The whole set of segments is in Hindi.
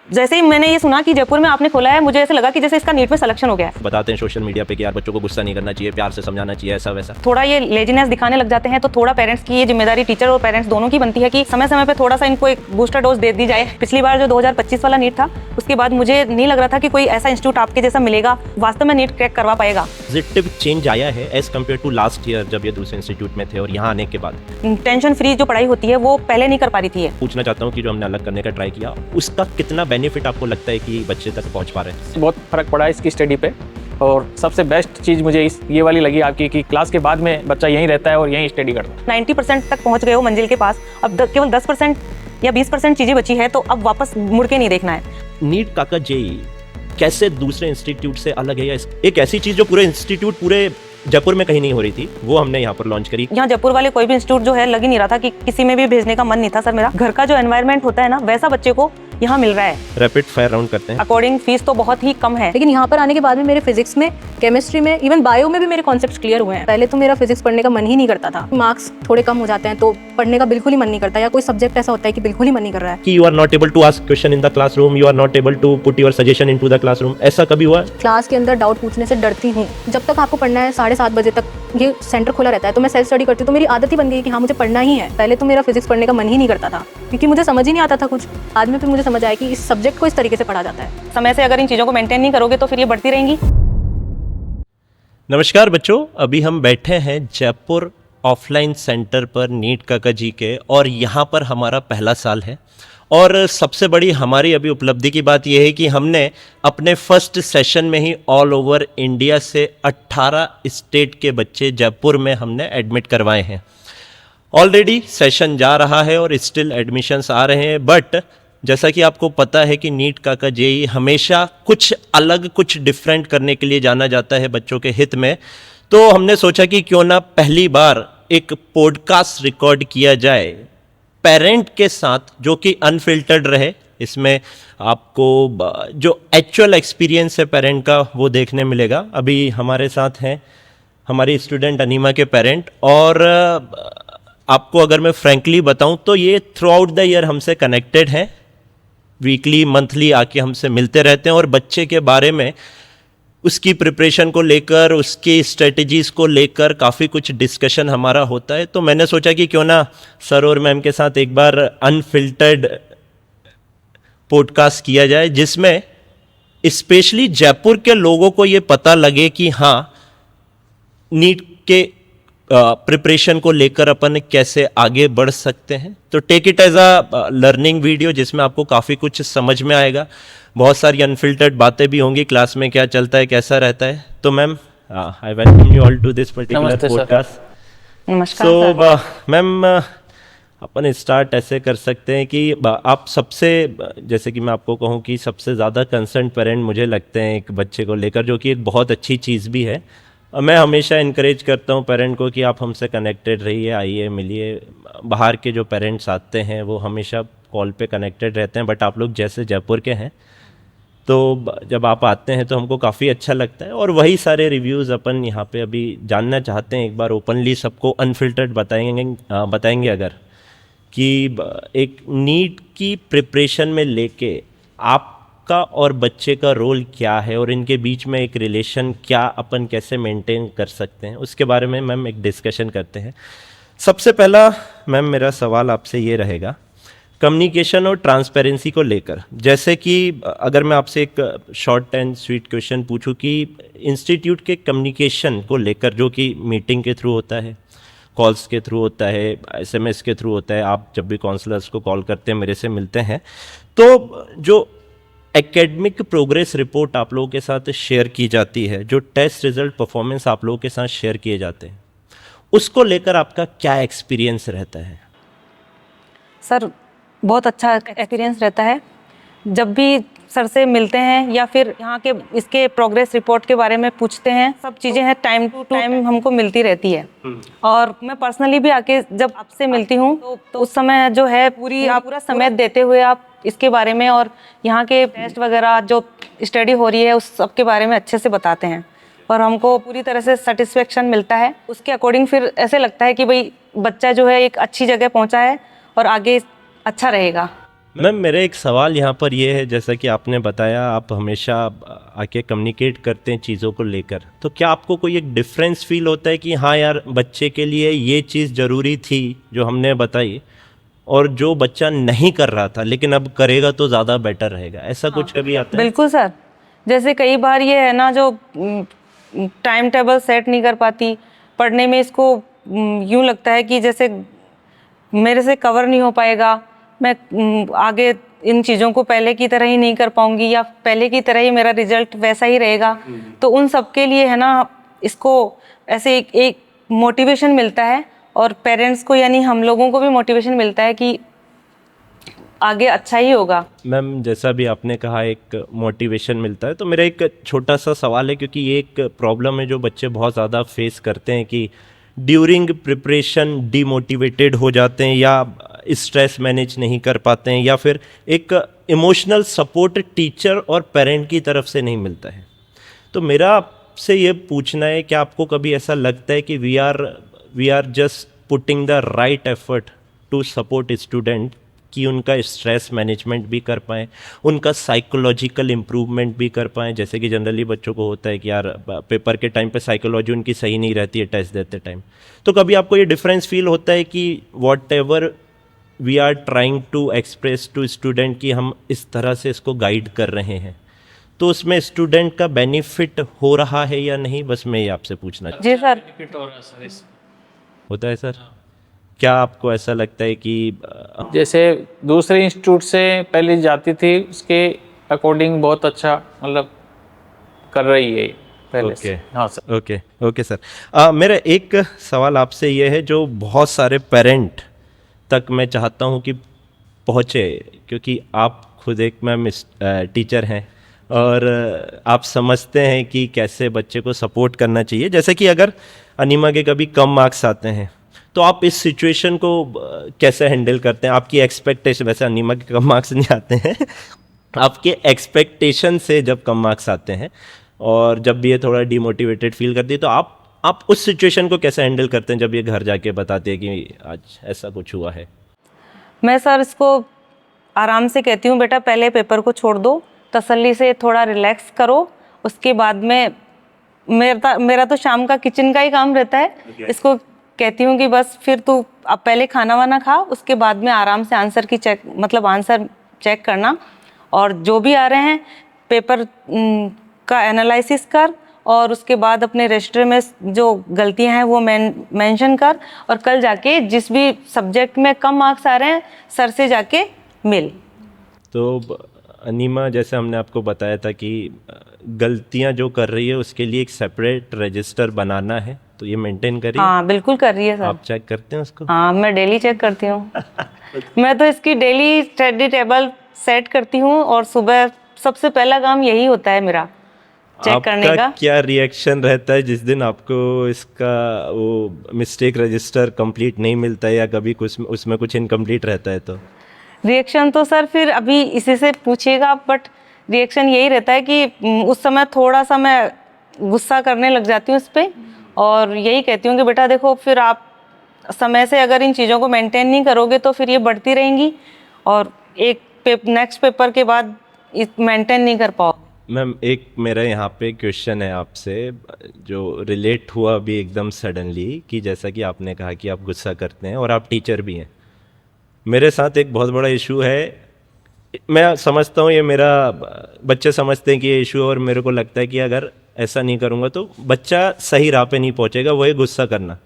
जैसे ही मैंने ये सुना कि जयपुर में आपने खोला है, मुझे ऐसे लगा कि जैसे इसका नीट में सिलेक्शन हो गया है। बताते हैं सोशल मीडिया पे कि यार बच्चों को गुस्सा नहीं करना चाहिए, प्यार से समझाना चाहिए, ऐसा वैसा। थोड़ा ये लेजीनेस दिखाने लग जाते हैं, तो थोड़ा पेरेंट्स की ये जिम्मेदारी, टीचर और पेरेंट्स दोनों की बनती है कि समय समय पे थोड़ा सा इनको एक बूस्टर डोज दे दी जाए। पिछली बार जो 2025 वाला नीट था, उसके बाद मुझे नहीं लग रहा था कि कोई ऐसा इंस्टीट्यूट आपके जैसा मिलेगा, वास्तव में नीट क्रैक करवा पाएगा। पॉजिटिव चेंज आया है as compared to last year जब ये दूसरे इंस्टीट्यूट में थे और यहाँ आने के बाद। टेंशन फ्री जो पढ़ाई होती है वो पहले नहीं कर पा रही थी। पूछना चाहता हूँ कि जो हमने अलग करने का ट्राई किया, उसका कितना बेनिफिट आपको लगता है कि बच्चे तक पहुँच पा रहे हैं? बहुत फर्क पड़ा है इसकी स्टडी पे। और सबसे बेस्ट चीज़ मुझे ये वाली लगी आपकी कि क्लास के बाद में बच्चा यहीं रहता है और यहीं स्टडी करता है। 90% तक पहुंच गए हो मंजिल के पास, अब केवल 10% या 20% चीज़ें बची है, तो अब वापस मुड़ के नहीं देखना है। नीट काका जेई कैसे दूसरे इंस्टीट्यूट से अलग है, या एक ऐसी चीज़ जो पूरे इंस्टीट्यूट पूरे जयपुर में कहीं नहीं हो रही थी, वो हमने यहाँ पर लॉन्च करी। यहाँ जयपुर वाले कोई भी इंस्टीट्यूट जो है लग ही नहीं रहा था कि किसी में भी भेजने का मन नहीं था। सर, मेरा घर का जो एनवायरनमेंट होता है ना, वैसा बच्चे को यहाँ मिल रहा है। रैपिड फायर राउंड करते हैं। अकॉर्डिंग फीस तो बहुत ही कम है, लेकिन यहाँ पर आने के बाद में मेरे फिजिक्स में, केमिस्ट्री में, इवन बायो में भी मेरे कॉन्सेप्ट्स क्लियर हुए हैं। पहले तो मेरा फिजिक्स पढ़ने का मन ही नहीं करता था। मार्क्स थोड़े कम हो जाते हैं तो पढ़ने का बिल्कुल ही मन नहीं करता, या कोई सब्जेक्ट ऐसा होता है कि बिल्कुल ही मन नहीं कर रहा है कि you are not able to ask question in the classroom, you are not able to put your suggestion into the classroom, ऐसा कभी हुआ? क्लास के अंदर डाउट पूछने से डरती हूँ। जब तक आपको पढ़ना है 7:30 बजे तक ये सेंटर खुला रहता है, तो मैं सेल्फ स्टडी करती हूँ। तो मेरी आदत ही बन गई कि हाँ, मुझे पढ़ना ही है। पहले तो मेरा फिजिक्स पढ़ने का मन ही नहीं करता था, क्योंकि मुझे समझ ही नहीं आता था कुछ। बाद में फिर मुझे समझ आया कि इस सब्जेक्ट को इस तरीके से पढ़ा जाता है। समय से अगर इन चीज़ों को मेंटेन नहीं करोगे तो फिर ये बढ़ती रहेंगी। नमस्कार बच्चों, अभी हम बैठे हैं जयपुर ऑफलाइन सेंटर पर नीट काका जी के, और यहाँ पर हमारा पहला साल है। और सबसे बड़ी हमारी अभी उपलब्धि की बात यह है कि हमने अपने फर्स्ट सेशन में ही ऑल ओवर इंडिया से 18 स्टेट के बच्चे जयपुर में हमने एडमिट करवाए हैं। ऑलरेडी सेशन जा रहा है और स्टिल एडमिशन्स आ रहे हैं, बट जैसा कि आपको पता है कि नीट काका जेई हमेशा कुछ अलग, कुछ डिफरेंट करने के लिए जाना जाता है बच्चों के हित में। तो हमने सोचा कि क्यों ना पहली बार एक पॉडकास्ट रिकॉर्ड किया जाए पेरेंट के साथ, जो कि अनफिल्टर्ड रहे। इसमें आपको जो एक्चुअल एक्सपीरियंस है पेरेंट का वो देखने मिलेगा। अभी हमारे साथ हैं हमारी स्टूडेंट अनीमा के पेरेंट, और आपको अगर मैं फ्रैंकली बताऊं तो ये थ्रू आउट द ईयर हमसे कनेक्टेड हैं, वीकली मंथली आके हमसे मिलते रहते हैं, और बच्चे के बारे में, उसकी प्रिपरेशन को लेकर, उसकी स्ट्रेटजीज़ को लेकर काफ़ी कुछ डिस्कशन हमारा होता है। तो मैंने सोचा कि क्यों ना सर और मैम के साथ एक बार अनफिल्टर्ड पॉडकास्ट किया जाए, जिसमें स्पेशली जयपुर के लोगों को ये पता लगे कि हाँ, नीट के प्रिपरेशन को लेकर अपन कैसे आगे बढ़ सकते हैं। तो take it as a learning video, जिसमें आपको काफ़ी कुछ समझ में आएगा। बहुत सारी अनफिल्टर्ड बातें भी होंगी, क्लास में क्या चलता है, कैसा रहता है। तो ma'am, I welcome you all to this particular podcast. नमस्कार। सो मैम, अपन स्टार्ट ऐसे कर सकते हैं कि आप सबसे, जैसे कि मैं आपको कहूँ कि सबसे ज़्यादा कंसर्न पेरेंट मुझे लगते हैं एक बच्चे को लेकर, जो कि एक बहुत अच्छी चीज़ भी है। मैं हमेशा इनकरेज करता हूँ पेरेंट को कि आप हमसे कनेक्टेड रहिए, आइए, मिलिए। बाहर के जो पेरेंट्स आते हैं वो हमेशा कॉल पे कनेक्टेड रहते हैं, बट आप लोग जैसे जयपुर के हैं, तो जब आप आते हैं तो हमको काफ़ी अच्छा लगता है। और वही सारे रिव्यूज़ अपन यहाँ पे अभी जानना चाहते हैं। एक बार ओपनली सबको अनफिल्टर्ड बताएंगे अगर कि एक नीट की प्रिपरेशन में लेके आपका और बच्चे का रोल क्या है, और इनके बीच में एक रिलेशन क्या अपन कैसे मेंटेन कर सकते हैं, उसके बारे में मैम एक डिस्कशन करते हैं। सबसे पहला मैम मेरा सवाल आपसे ये रहेगा, कम्युनिकेशन और ट्रांसपेरेंसी को लेकर। जैसे कि अगर मैं आपसे एक शॉर्ट एंड स्वीट क्वेश्चन पूछूं कि इंस्टीट्यूट के कम्युनिकेशन को लेकर, जो कि मीटिंग के थ्रू होता है, कॉल्स के थ्रू होता है, एसएमएस के थ्रू होता है, आप जब भी काउंसलर्स को कॉल करते हैं, मेरे से मिलते हैं, तो जो एकेडमिक प्रोग्रेस रिपोर्ट आप लोगों के साथ शेयर की जाती है, जो टेस्ट रिजल्ट परफॉर्मेंस आप लोगों के साथ शेयर किए जाते हैं, उसको लेकर आपका क्या एक्सपीरियंस रहता है? सर, बहुत अच्छा एक्सपीरियंस रहता है। जब भी सर से मिलते हैं या फिर यहाँ के इसके प्रोग्रेस रिपोर्ट के बारे में पूछते हैं, सब चीज़ें हैं टाइम टू टाइम हमको मिलती रहती है। और मैं पर्सनली भी आके जब आपसे मिलती हूँ तो उस समय जो है पूरा समय देते हुए आप इसके बारे में और यहाँ के टेस्ट वगैरह जो स्टडी हो रही है उस सब के बारे में अच्छे से बताते हैं, और हमको पूरी तरह से सेटिस्फेक्शन मिलता है। उसके अकॉर्डिंग फिर ऐसे लगता है कि भाई बच्चा जो है एक अच्छी जगह पहुँचा है और आगे अच्छा रहेगा। मैम मेरा एक सवाल यहाँ पर ये है, जैसा कि आपने बताया आप हमेशा आके कम्युनिकेट करते हैं चीज़ों को लेकर, तो क्या आपको कोई एक डिफरेंस फील होता है कि हाँ यार बच्चे के लिए ये चीज़ ज़रूरी थी जो हमने बताई, और जो बच्चा नहीं कर रहा था लेकिन अब करेगा तो ज़्यादा बेटर रहेगा, ऐसा कुछ कभी आता है? बिल्कुल सर। जैसे कई बार ये है ना, जो टाइम टेबल सेट नहीं कर पाती पढ़ने में, इसको यूँ लगता है कि जैसे मेरे से कवर नहीं हो पाएगा, मैं आगे इन चीज़ों को पहले की तरह ही नहीं कर पाऊंगी, या पहले की तरह ही मेरा रिजल्ट वैसा ही रहेगा। तो उन सब के लिए है ना, इसको ऐसे एक मोटिवेशन मिलता है, और पेरेंट्स को यानी हम लोगों को भी मोटिवेशन मिलता है कि आगे अच्छा ही होगा। मैम जैसा भी आपने कहा एक मोटिवेशन मिलता है, तो मेरा एक छोटा सा सवाल है, क्योंकि ये एक प्रॉब्लम है जो बच्चे बहुत ज़्यादा फेस करते हैं कि ड्यूरिंग प्रिपरेशन डीमोटिवेटेड हो जाते हैं, या स्ट्रेस मैनेज नहीं कर पाते हैं, या फिर एक इमोशनल सपोर्ट टीचर और पेरेंट की तरफ से नहीं मिलता है। तो मेरा आपसे ये पूछना है कि आपको कभी ऐसा लगता है कि we are just putting the right effort to support student कि उनका स्ट्रेस मैनेजमेंट भी कर पाएँ, उनका साइकोलॉजिकल इम्प्रूवमेंट भी कर पाएँ? जैसे कि जनरली बच्चों को होता है कि यार पेपर के टाइम पे साइकोलॉजी उनकी सही नहीं रहती है टेस्ट देते टाइम, तो कभी आपको ये डिफरेंस फील होता है कि whatever we are trying to express to student कि हम इस तरह से इसको गाइड कर रहे हैं, तो उसमें स्टूडेंट का बेनिफिट हो रहा है या नहीं? बस मैं ये आपसे पूछना जी सर। होता है सर? क्या आपको ऐसा लगता है कि जैसे दूसरे इंस्टीट्यूट से पहले जाती थी, उसके अकॉर्डिंग बहुत अच्छा मतलब कर रही है पहले से। हाँ सर। Okay sir. मेरा एक सवाल आपसे ये है जो बहुत सारे पेरेंट तक मैं चाहता हूँ कि पहुँचे, क्योंकि आप खुद एक मैम टीचर हैं और आप समझते हैं कि कैसे बच्चे को सपोर्ट करना चाहिए। जैसे कि अगर अनिमा के कभी कम मार्क्स आते हैं तो आप इस सिचुएशन को कैसे हैंडल करते हैं? आपकी एक्सपेक्टेशन, वैसे अनिमा के कम मार्क्स नहीं आते हैं आपके एक्सपेक्टेशन से जब कम मार्क्स आते हैं और जब भी ये थोड़ा डिमोटिवेटेड फील करती है, तो आप उस सिचुएशन को कैसे हैंडल करते हैं जब ये घर जाके बताती है कि आज ऐसा कुछ हुआ है? मैं सर इसको आराम से कहती हूँ, बेटा पहले पेपर को छोड़ दो, तसल्ली से थोड़ा रिलैक्स करो, उसके बाद में मेरा तो शाम का किचन का ही काम रहता है। इसको कहती हूँ कि बस फिर तू अब पहले खाना वाना खा, उसके बाद में आराम से आंसर चेक करना, और जो भी आ रहे हैं पेपर का एनालिसिस कर, और उसके बाद अपने रजिस्टर में जो गलतियां हैं वो मेंशन कर, और कल जाके जिस भी सब्जेक्ट में कम मार्क्स आ रहे हैं सर से जाके मिल। तो अनिमा, जैसे हमने आपको बताया था कि गलतियां जो कर रही है उसके लिए एक सेपरेट रजिस्टर बनाना है, तो ये मेंटेन करिए। हाँ बिल्कुल कर रही है सर। आप चेक करते हैं उसको? हाँ मैं डेली चेक करती हूँ मैं तो इसकी डेली स्टडी टेबल सेट करती हूँ, और सुबह सबसे पहला काम यही होता है मेरा, चेक करने का। क्या रिएक्शन रहता है जिस दिन आपको इसका वो मिस्टेक रजिस्टर कंप्लीट नहीं मिलता है, या कभी कुछ उसमें कुछ इनकम्प्लीट रहता है? तो रिएक्शन तो सर फिर अभी इसी से पूछिएगा, बट रिएक्शन यही रहता है कि उस समय थोड़ा सा मैं गुस्सा करने लग जाती हूँ इस पर, और यही कहती हूँ कि बेटा देखो, फिर आप समय से अगर इन चीज़ों को मेंटेन नहीं करोगे तो फिर ये बढ़ती रहेंगी, और नेक्स्ट पेपर के बाद मेंटेन नहीं कर पाओगे। मैम एक मेरा यहाँ पे क्वेश्चन है आपसे जो रिलेट हुआ अभी एकदम सडनली, कि जैसा कि आपने कहा कि आप गुस्सा करते हैं और आप टीचर भी हैं। मेरे साथ एक बहुत बड़ा इशू है, मैं समझता हूँ ये मेरा, बच्चे समझते हैं कि ये इशू है, और मेरे को लगता है कि अगर ऐसा नहीं करूँगा तो बच्चा सही राह पे नहीं पहुँचेगा, वही गुस्सा करना।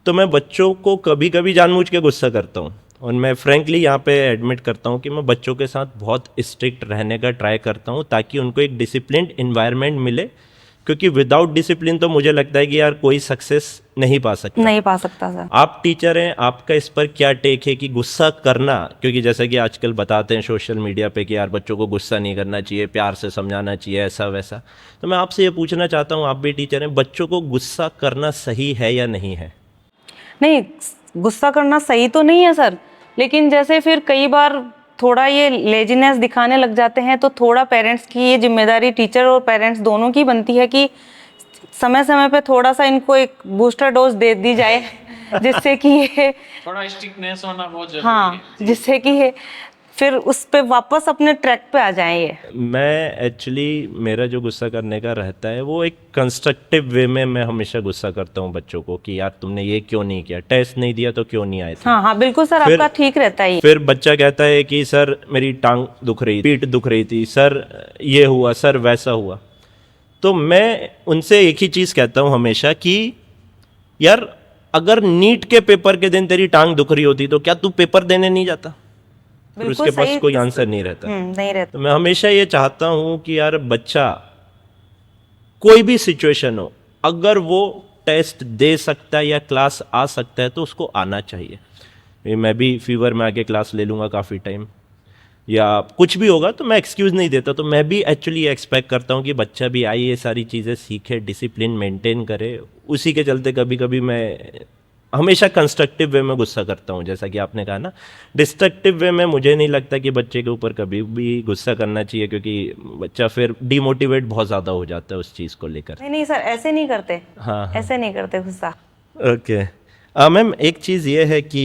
तो मैं बच्चों को कभी कभी जानबूझ के गुस्सा करता हूँ, और मैं फ्रैंकली यहाँ पे एडमिट करता हूँ कि मैं बच्चों के साथ बहुत स्ट्रिक्ट रहने का ट्राई करता हूँ ताकि उनको एक डिसिप्लिन्ड इन्वायरमेंट मिले, क्योंकि विदाउट डिसिप्लिन तो मुझे लगता है कि यार कोई सक्सेस नहीं पा सकता सर। आप टीचर हैं, आपका इस पर क्या टेक है कि गुस्सा करना, क्योंकि जैसा कि आजकल बताते हैं सोशल मीडिया पे कि यार बच्चों को गुस्सा नहीं करना चाहिए, प्यार से समझाना चाहिए, ऐसा वैसा, तो मैं आपसे ये पूछना चाहता हूँ, आप भी टीचर हैं, बच्चों को गुस्सा करना सही है या नहीं है? नहीं, गुस्सा करना सही तो नहीं है सर, लेकिन जैसे फिर कई बार थोड़ा ये लेजीनेस दिखाने लग जाते हैं, तो थोड़ा पेरेंट्स की ये जिम्मेदारी, टीचर और पेरेंट्स दोनों की बनती है कि समय समय पे थोड़ा सा इनको एक बूस्टर डोज दे दी जाए जिससे कि ये थोड़ा स्ट्रिक्टनेस होना बहुत जरूरी है। हाँ, जिससे कि ये फिर उस पे वापस अपने ट्रैक पे आ जाएं ये। मैं एक्चुअली मेरा जो गुस्सा करने का रहता है वो एक कंस्ट्रक्टिव वे में मैं हमेशा गुस्सा करता हूँ बच्चों को कि यार तुमने ये क्यों नहीं किया, टेस्ट नहीं दिया तो क्यों नहीं आए थे। हाँ हाँ बिल्कुल सर, फिर- आपका ठीक रहता है ये। फिर बच्चा कहता है कि सर मेरी टांग दुख रही, पीठ दुख रही थी, सर ये हुआ, सर वैसा हुआ। तो मैं उनसे एक ही चीज़ कहता हूँ हमेशा कि यार अगर नीट के पेपर के दिन तेरी टांग दुख रही होती तो क्या तू पेपर देने नहीं जाता? फिर बिल्कुल उसके पास सही। कोई आंसर नहीं रहता। नहीं रहता। तो मैं हमेशा ये चाहता हूँ कि यार बच्चा कोई भी सिचुएशन हो, अगर वो टेस्ट दे सकता है या क्लास आ सकता है तो उसको आना चाहिए। मैं भी फीवर में आके क्लास ले लूँगा काफ़ी टाइम या कुछ भी होगा तो मैं एक्सक्यूज़ नहीं देता। तो मैं भी एक्चुअली एक्सपेक्ट करता हूँ कि बच्चा भी आए, ये सारी चीज़ें सीखे, डिसिप्लिन मेंटेन करे। उसी के चलते कभी कभी मैं हमेशा कंस्ट्रक्टिव वे में गुस्सा करता हूँ। जैसा कि आपने कहा ना, डिस्ट्रक्टिव वे में मुझे नहीं लगता कि बच्चे के ऊपर कभी भी गुस्सा करना चाहिए, क्योंकि बच्चा फिर डिमोटिवेट बहुत ज़्यादा हो जाता है उस चीज़ को लेकर। नहीं नहीं सर, ऐसे नहीं करते। हाँ। ऐसे नहीं करते गुस्सा। ओके मैम, एक चीज़ ये है कि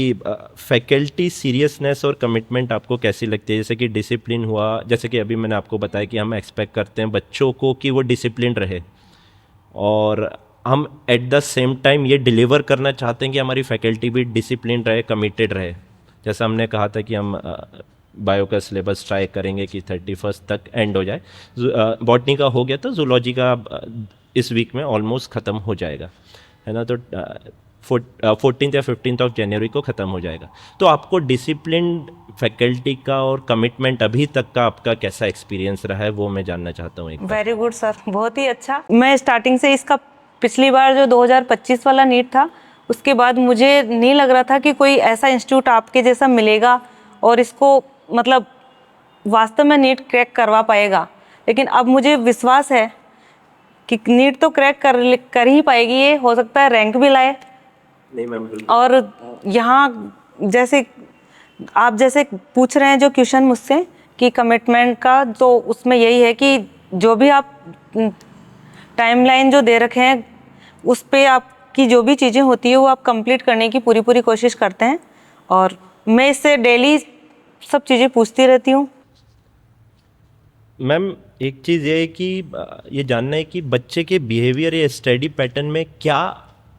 फैकल्टी सीरियसनेस और कमिटमेंट आपको कैसी लगती है? जैसे कि डिसिप्लिन हुआ, जैसे कि अभी मैंने आपको बताया कि हम एक्सपेक्ट करते हैं बच्चों को कि वो डिसिप्लिन रहे, और हम एट द सेम टाइम ये डिलीवर करना चाहते हैं कि हमारी फैकल्टी भी डिसिप्लिन रहे, कमिटेड रहे। जैसा हमने कहा था कि हम बायो का सिलेबस ट्राई करेंगे कि 31 तक एंड हो जाए। बॉटनी का हो गया तो जूलॉजी का इस वीक में ऑलमोस्ट ख़त्म हो जाएगा, है ना। तो 14 या 15 ऑफ जनवरी को ख़त्म हो जाएगा। तो आपको डिसिप्लिन फैकल्टी का और कमिटमेंट अभी तक का आपका कैसा एक्सपीरियंस रहा है, वो मैं जानना चाहता हूँ। वेरी गुड सर, बहुत ही अच्छा। मैं स्टार्टिंग से इसका पिछली बार जो 2025 वाला नीट था उसके बाद मुझे नहीं लग रहा था कि कोई ऐसा इंस्टीट्यूट आपके जैसा मिलेगा और इसको मतलब वास्तव में नीट क्रैक करवा पाएगा। लेकिन अब मुझे विश्वास है कि नीट तो क्रैक कर ही पाएगी, ये हो सकता है रैंक भी लाए। नहीं मैम, और यहाँ जैसे आप जैसे पूछ रहे हैं जो क्वेश्चन मुझसे कि कमिटमेंट का, तो उसमें यही है कि जो भी आप टाइमलाइन जो दे रखे हैं उस पे आपकी जो भी चीज़ें होती है वो आप कंप्लीट करने की पूरी कोशिश करते हैं। और मैं इससे डेली सब चीज़ें पूछती रहती हूँ। मैम एक चीज़ ये है कि ये जानना है कि बच्चे के बिहेवियर या स्टडी पैटर्न में क्या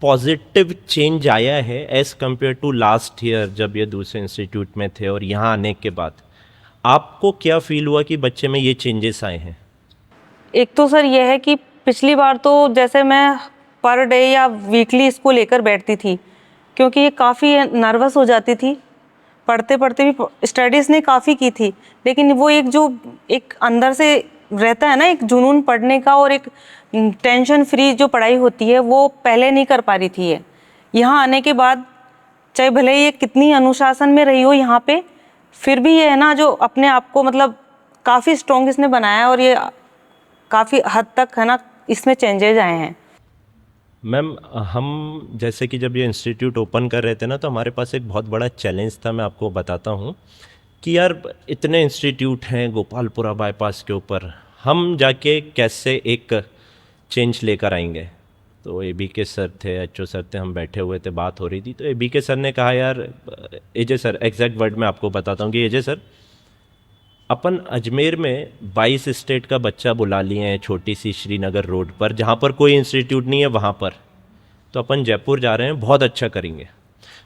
पॉजिटिव चेंज आया है as compared to last year, जब ये दूसरे इंस्टीट्यूट में थे और यहाँ आने के बाद आपको क्या फील हुआ कि बच्चे में ये चेंजेस आए हैं? एक तो सर ये है कि पिछली बार तो जैसे मैं पर डे या वीकली इसको लेकर बैठती थी, क्योंकि ये काफ़ी नर्वस हो जाती थी। पढ़ते पढ़ते भी स्टडीज़ ने काफ़ी की थी, लेकिन वो एक जो एक अंदर से रहता है ना, एक जुनून पढ़ने का और एक टेंशन फ्री जो पढ़ाई होती है वो पहले नहीं कर पा रही थी। ये यहाँ आने के बाद चाहे भले ये कितनी अनुशासन में रही हो यहाँ पे, फिर भी ये है ना जो अपने आप को मतलब काफ़ी स्ट्रॉन्ग इसने बनाया है और ये काफ़ी हद तक है ना इसमें चेंजेज आए हैं। मैम हम जैसे कि जब ये इंस्टीट्यूट ओपन कर रहे थे ना, तो हमारे पास एक बहुत बड़ा चैलेंज था। मैं आपको बताता हूँ कि यार इतने इंस्टीट्यूट हैं गोपालपुरा बाईपास के ऊपर, हम जाके कैसे एक चेंज लेकर आएंगे। तो ABK सर थे, HO सर थे, हम बैठे हुए थे, बात हो रही थी। तो ABK सर ने कहा यार, AJ सर, एग्जैक्ट वर्ड मैं आपको बताता हूँ कि AJ सर, अपन अजमेर में 22 स्टेट का बच्चा बुला लिए हैं छोटी सी श्रीनगर रोड पर, जहाँ पर कोई इंस्टीट्यूट नहीं है वहाँ पर। तो अपन जयपुर जा रहे हैं, बहुत अच्छा करेंगे।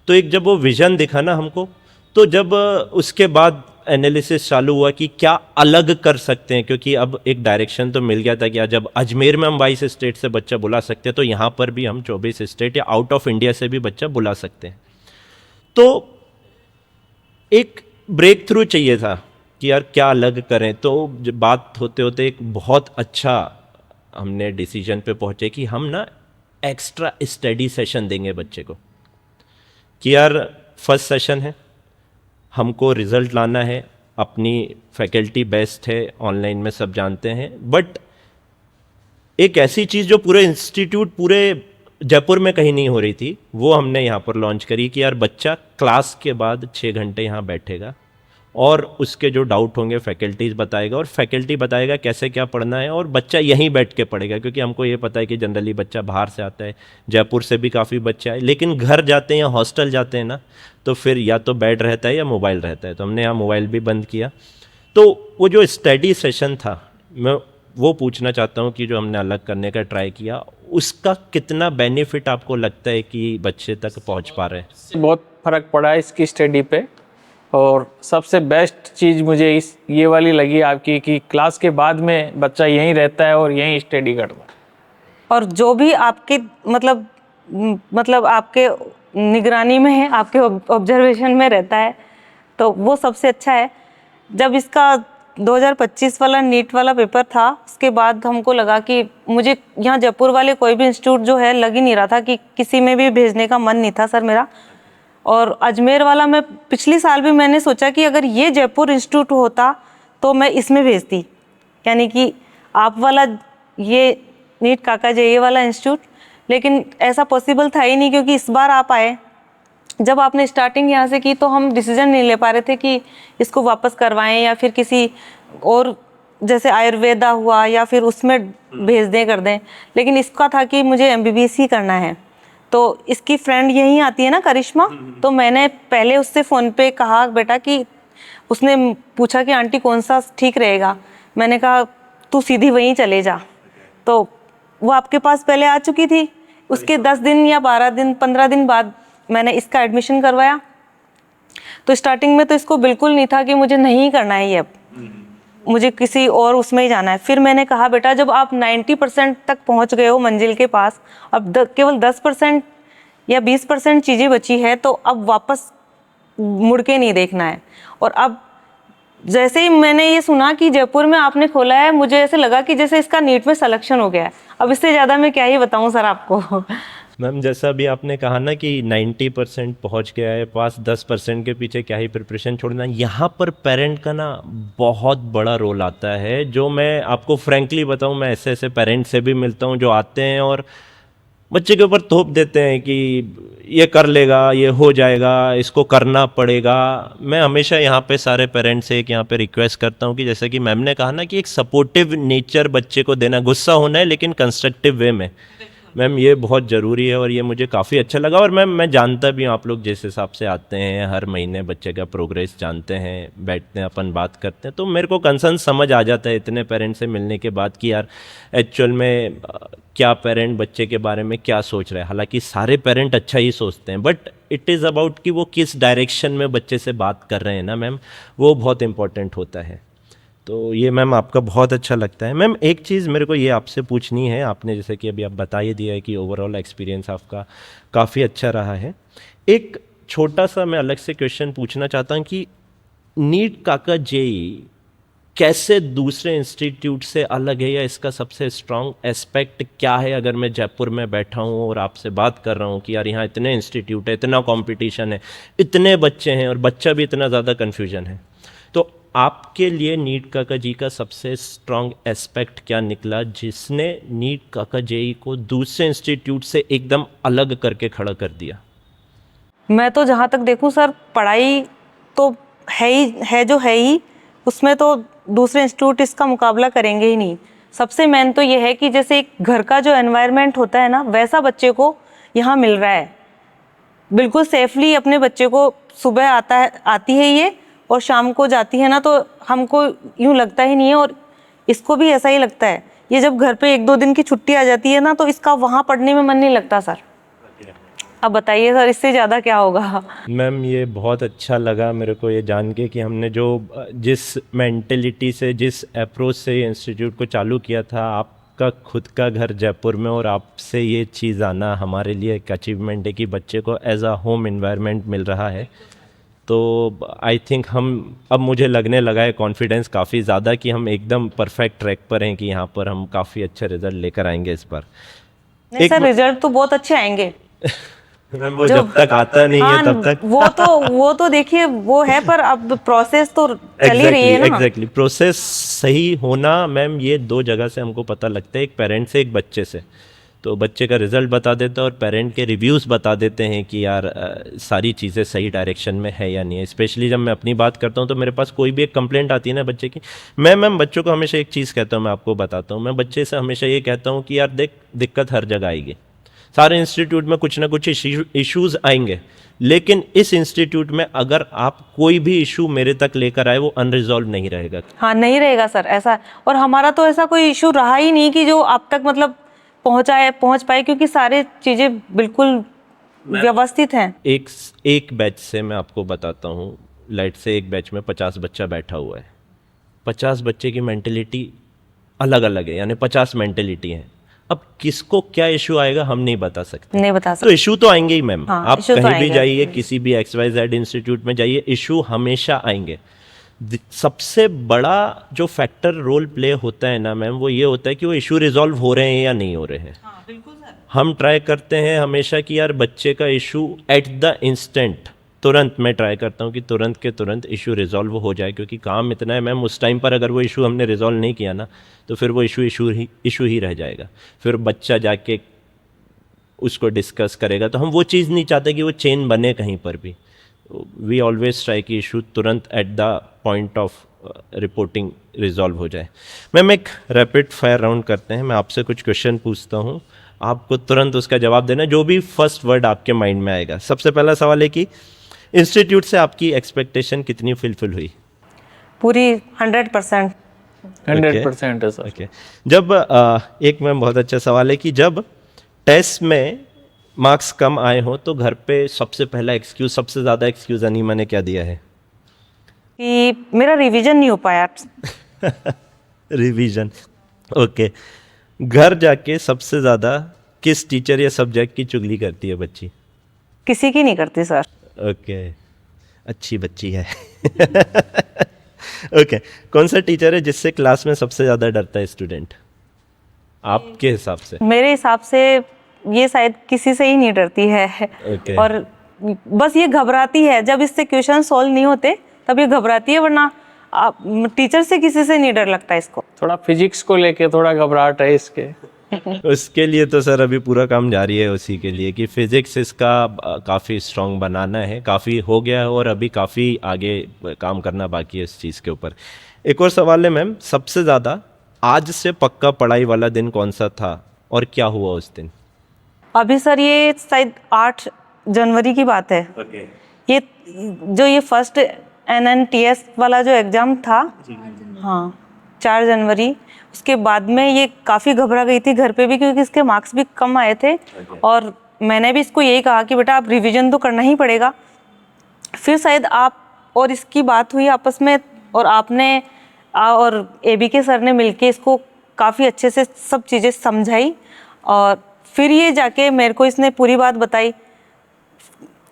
तो एक जब वो विज़न दिखा ना हमको, तो जब उसके बाद एनालिसिस चालू हुआ कि क्या अलग कर सकते हैं, क्योंकि अब एक डायरेक्शन तो मिल गया था कि जब अजमेर में हम 22 स्टेट से बच्चा बुला सकते हैं तो यहाँ पर भी हम 24 स्टेट या आउट ऑफ इंडिया से भी बच्चा बुला सकते हैं। तो एक ब्रेक थ्रू चाहिए था कि यार क्या अलग करें। तो जब बात होते होते एक बहुत अच्छा हमने डिसीजन पे पहुँचे कि हम ना एक्स्ट्रा स्टडी सेशन देंगे बच्चे को, कि यार फर्स्ट सेशन है, हमको रिज़ल्ट लाना है, अपनी फैकल्टी बेस्ट है, ऑनलाइन में सब जानते हैं, बट एक ऐसी चीज़ जो पूरे इंस्टीट्यूट पूरे जयपुर में कहीं नहीं हो रही थी, वो हमने यहाँ पर लॉन्च करी कि यार बच्चा क्लास के बाद 6 घंटे यहाँ बैठेगा और उसके जो डाउट होंगे फैकल्टीज बताएगा और फैकल्टी बताएगा कैसे क्या पढ़ना है, और बच्चा यहीं बैठ के पढ़ेगा, क्योंकि हमको ये पता है कि जनरली बच्चा बाहर से आता है, जयपुर से भी काफ़ी बच्चे आए, लेकिन घर जाते हैं या हॉस्टल जाते हैं ना, तो फिर या तो बेड रहता है या मोबाइल रहता है, तो हमने यहाँ मोबाइल भी बंद किया। तो वो जो स्टडी सेशन था, मैं वो पूछना चाहता हूँ कि जो हमने अलग करने का ट्राई किया, उसका कितना बेनिफिट आपको लगता है कि बच्चे तक पहुँच पा रहे हैं? बहुत फर्क पड़ा है इसकी स्टडी पे, और सबसे बेस्ट चीज़ मुझे ये वाली लगी आपकी कि क्लास के बाद में बच्चा यहीं रहता है और यहीं स्टडी करता है। और जो भी आपके मतलब आपके निगरानी में है, आपके ऑब्जर्वेशन में रहता है, तो वो सबसे अच्छा है। जब इसका 2025 वाला नीट वाला पेपर था, उसके बाद हमको लगा कि मुझे यहाँ जयपुर वाले कोई भी इंस्टीट्यूट जो है लग ही नहीं रहा था, कि किसी में भी भेजने का मन नहीं था सर मेरा। और अजमेर वाला मैं पिछली साल भी मैंने सोचा कि अगर ये जयपुर इंस्टीट्यूट होता तो मैं इसमें भेजती, यानी कि आप वाला ये नीट काका जे वाला इंस्टीट्यूट, लेकिन ऐसा पॉसिबल था ही नहीं, क्योंकि इस बार आप आए, जब आपने स्टार्टिंग यहाँ से की तो हम डिसीजन नहीं ले पा रहे थे कि इसको वापस करवाएं या फिर किसी और जैसे आयुर्वेदा हुआ या फिर उसमें भेज दें कर दें, लेकिन इसका था कि मुझे MBBS ही करना है। तो इसकी फ्रेंड यहीं आती है ना, करिश्मा, तो मैंने पहले उससे फ़ोन पे कहा बेटा कि, उसने पूछा कि आंटी कौन सा ठीक रहेगा, मैंने कहा तू सीधी वहीं चले जा। तो वो आपके पास पहले आ चुकी थी, उसके 10 दिन या 12 दिन 15 दिन बाद मैंने इसका एडमिशन करवाया। तो स्टार्टिंग में तो इसको बिल्कुल नहीं था कि मुझे नहीं करना है ये, अब मुझे किसी और उसमें ही जाना है। फिर मैंने कहा बेटा जब आप 90% तक पहुंच गए हो मंजिल के पास, अब केवल 10% या 20% चीज़ें बची है, तो अब वापस मुड़ के नहीं देखना है। और अब जैसे ही मैंने ये सुना कि जयपुर में आपने खोला है, मुझे ऐसे लगा कि जैसे इसका नीट में सिलेक्शन हो गया है। अब इससे ज़्यादा मैं क्या ही बताऊं सर आपको। मैम जैसा अभी आपने कहा ना कि 90% पहुंच गया है पास, 10% के पीछे क्या ही प्रिपरेशन छोड़ना, यहाँ पर पेरेंट का ना बहुत बड़ा रोल आता है, जो मैं आपको फ्रैंकली बताऊं, मैं ऐसे ऐसे पेरेंट से भी मिलता हूं जो आते हैं और बच्चे के ऊपर थोप देते हैं कि ये कर लेगा, ये हो जाएगा, इसको करना पड़ेगा। मैं हमेशा यहाँ पे सारे पेरेंट्स से एक यहाँ पे रिक्वेस्ट करता हूँ कि जैसे कि मैम ने कहा ना कि एक सपोर्टिव नेचर बच्चे को देना, गुस्सा होना है लेकिन कंस्ट्रक्टिव वे में, मैम ये बहुत ज़रूरी है और ये मुझे काफ़ी अच्छा लगा। और मैम मैं जानता भी हूँ आप लोग जिस हिसाब से आते हैं, हर महीने बच्चे का प्रोग्रेस जानते हैं, बैठते हैं, अपन बात करते हैं, तो मेरे को कंसर्न समझ आ जाता है इतने पेरेंट से मिलने के बाद कि यार एक्चुअल में क्या पेरेंट बच्चे के बारे में क्या सोच रहे हैं। हालांकि सारे पेरेंट अच्छा ही सोचते हैं, बट इट इज़ अबाउट कि वो किस डायरेक्शन में बच्चे से बात कर रहे हैं ना मैम, वो बहुत इंपॉर्टेंट होता है। तो ये मैम आपका बहुत अच्छा लगता है। मैम एक चीज़ मेरे को ये आपसे पूछनी है, आपने जैसे कि अभी आप बता ही दिया है कि ओवरऑल एक्सपीरियंस आपका काफ़ी अच्छा रहा है। एक छोटा सा मैं अलग से क्वेश्चन पूछना चाहता हूँ कि नीट काका जेई कैसे दूसरे इंस्टीट्यूट से अलग है, या इसका सबसे स्ट्रॉन्ग एस्पेक्ट क्या है? अगर मैं जयपुर में बैठा हूँ और आपसे बात कर रहा हूँ कि यार यहाँ इतने इंस्टीट्यूट है, इतना कंपटीशन है, इतने बच्चे हैं और बच्चा भी इतना ज़्यादा कन्फ्यूजन है, तो आपके लिए नीट काका जी का सबसे स्ट्रॉन्ग एस्पेक्ट क्या निकला जिसने नीट काका जेई को दूसरे इंस्टीट्यूट से एकदम अलग करके खड़ा कर दिया? मैं तो जहाँ तक देखूँ सर, पढ़ाई तो है ही है, जो है ही उसमें तो दूसरे इंस्टीट्यूट इसका मुकाबला करेंगे ही नहीं। सबसे मेन तो ये है कि जैसे एक घर का जो एनवायरनमेंट होता है ना, वैसा बच्चे को यहाँ मिल रहा है। बिल्कुल सेफली अपने बच्चे को सुबह आती है ये और शाम को जाती है ना, तो हमको यूँ लगता ही नहीं है, और इसको भी ऐसा ही लगता है। ये जब घर पे 1-2 दिन की छुट्टी आ जाती है ना, तो इसका वहाँ पढ़ने में मन नहीं लगता सर। अब बताइए सर, इससे ज़्यादा क्या होगा? मैम ये बहुत अच्छा लगा मेरे को ये जान के कि हमने जो जिस मेंटेलिटी से, जिस अप्रोच से इंस्टीट्यूट को चालू किया था, आपका खुद का घर जयपुर में और आपसे ये चीज़ आना हमारे लिए एक अचीवमेंट है कि बच्चे को एज अ होम इन्वायरमेंट मिल रहा है। तो आई थिंक हम, अब मुझे लगने लगा है कॉन्फिडेंस काफ़ी ज़्यादा कि हम एकदम परफेक्ट ट्रैक पर हैं, कि यहाँ पर हम काफ़ी अच्छे रिजल्ट लेकर आएंगे इस बार। नहीं सर, रिजल्ट तो बहुत अच्छे आएंगे। मैम वो जब तक आता नहीं है तब तक वो तो देखिए वो है, पर अब प्रोसेस तो चल ही रही है ना। एग्जैक्टली प्रोसेस सही होना मैम, ये 2 जगह से हमको पता लगता है, एक पेरेंट से, एक बच्चे से। तो बच्चे का रिजल्ट बता देता है और पेरेंट के रिव्यूज़ बता देते हैं कि यार सारी चीज़ें सही डायरेक्शन में है या नहीं है। स्पेशली जब मैं अपनी बात करता हूँ तो मेरे पास कोई भी एक कंप्लेंट आती है ना बच्चे की, मैं बच्चों को हमेशा एक चीज़ कहता हूँ, मैं आपको बताता हूँ, मैं बच्चे से हमेशा ये कहता हूँ कि यार देख, दिक्कत हर जगह आएगी, सारे इंस्टीट्यूट में कुछ ना कुछ इश्यूज़ आएंगे, लेकिन इस इंस्टीट्यूट में अगर आप कोई भी इशू मेरे तक लेकर आए वो अनरिजॉल्व नहीं रहेगा। हाँ, नहीं रहेगा सर ऐसा। और हमारा तो ऐसा कोई इशू रहा ही नहीं कि जो आप तक मतलब पहुंच पाए, क्योंकि सारे चीजें बिल्कुल व्यवस्थित हैं। एक बैच से मैं आपको बताता हूँ, लाइट से एक बैच में 50 बच्चा बैठा हुआ है, 50 बच्चे की मेंटेलिटी अलग अलग है, यानी 50 मेंटेलिटी हैं। अब किसको क्या इशू आएगा हम नहीं बता सकते, नहीं बता तो सकते। इशू तो आएंगे ही मैम। हाँ, आप issue तो कहीं भी आएंगे। जाइए, किसी भी XYZ इंस्टीट्यूट में जाइए, इशू हमेशा आएंगे। सबसे बड़ा जो फैक्टर रोल प्ले होता है ना मैम, वो ये होता है कि वो इशू रिजॉल्व हो रहे हैं या नहीं हो रहे हैं। हाँ, बिल्कुल सर। हम ट्राई करते हैं हमेशा कि यार बच्चे का इशू एट द इंस्टेंट, तुरंत मैं ट्राई करता हूँ कि तुरंत के तुरंत इशू रिजॉल्व हो जाए, क्योंकि काम इतना है मैम, उस टाइम पर अगर वो इशू हमने रिजॉल्व नहीं किया ना तो फिर वो इशू ही रह जाएगा, फिर बच्चा जाके उसको डिस्कस करेगा। तो हम वो चीज़ नहीं चाहते कि वो चेन बने कहीं पर भी। वी ऑलवेज ट्राई कि इशू तुरंत at the point of reporting resolve हो जाए। मैम एक रैपिड फायर राउंड करते हैं, मैं आपसे कुछ क्वेश्चन पूछता हूँ, आपको तुरंत उसका जवाब देना, जो भी फर्स्ट वर्ड आपके माइंड में आएगा। सबसे पहला सवाल है कि इंस्टीट्यूट से आपकी एक्सपेक्टेशन कितनी फुलफिल हुई? पूरी 100%। 100% है सर। ओके। जब एक मैम बहुत अच्छा सवाल है कि जब टेस्ट में मार्क्स कम आए हो तो घर पे सबसे पहला एक्सक्यूज, सबसे ज़्यादा एक्सक्यूज अनीमा ने क्या दिया है? कि मेरा रिवीजन नहीं हो पाया। रिवीजन। ओके। घर जाके सबसे ज़्यादा किस टीचर या सब्जेक्ट की चुगली करती है बच्ची? किसी की नहीं करती सर। ओके, अच्छी बच्ची है। ओके। कौन सा टीचर है जिससे क्लास में सबसे ज़्यादा डरता है स्टूडेंट आपके हिसाब से? मेरे हिसाब से ये शायद किसी से ही नहीं डरती है। Okay. और बस ये घबराती है जब इससे क्वेश्चन सॉल्व नहीं होते, तब ये घबराती है, वरना टीचर से किसी से नहीं डर लगता इसको। थोड़ा फिजिक्स को लेके थोड़ा घबराहट है इसके। उसके लिए तो सर अभी पूरा काम जारी है उसी के लिए कि फिजिक्स इसका काफ़ी स्ट्रॉन्ग बनाना है, काफ़ी हो गया है और अभी काफ़ी आगे काम करना बाकी है इस चीज़ के ऊपर। एक और सवाल है मैम, सबसे ज़्यादा आज से पक्का पढ़ाई वाला दिन कौन सा था और क्या हुआ उस दिन? अभी सर ये शायद 8 जनवरी की बात है। ये जो ये फर्स्ट NNTS वाला जो एग्ज़ाम था, हाँ 4 जनवरी, उसके बाद में ये काफ़ी घबरा गई थी घर पे भी, क्योंकि इसके मार्क्स भी कम आए थे। और मैंने भी इसको यही कहा कि बेटा आप रिवीजन तो करना ही पड़ेगा। फिर शायद आप और इसकी बात हुई आपस में, और आपने और ABK सर ने मिलके इसको काफ़ी अच्छे से सब चीज़ें समझाई, और फिर ये जाके मेरे को इसने पूरी बात बताई।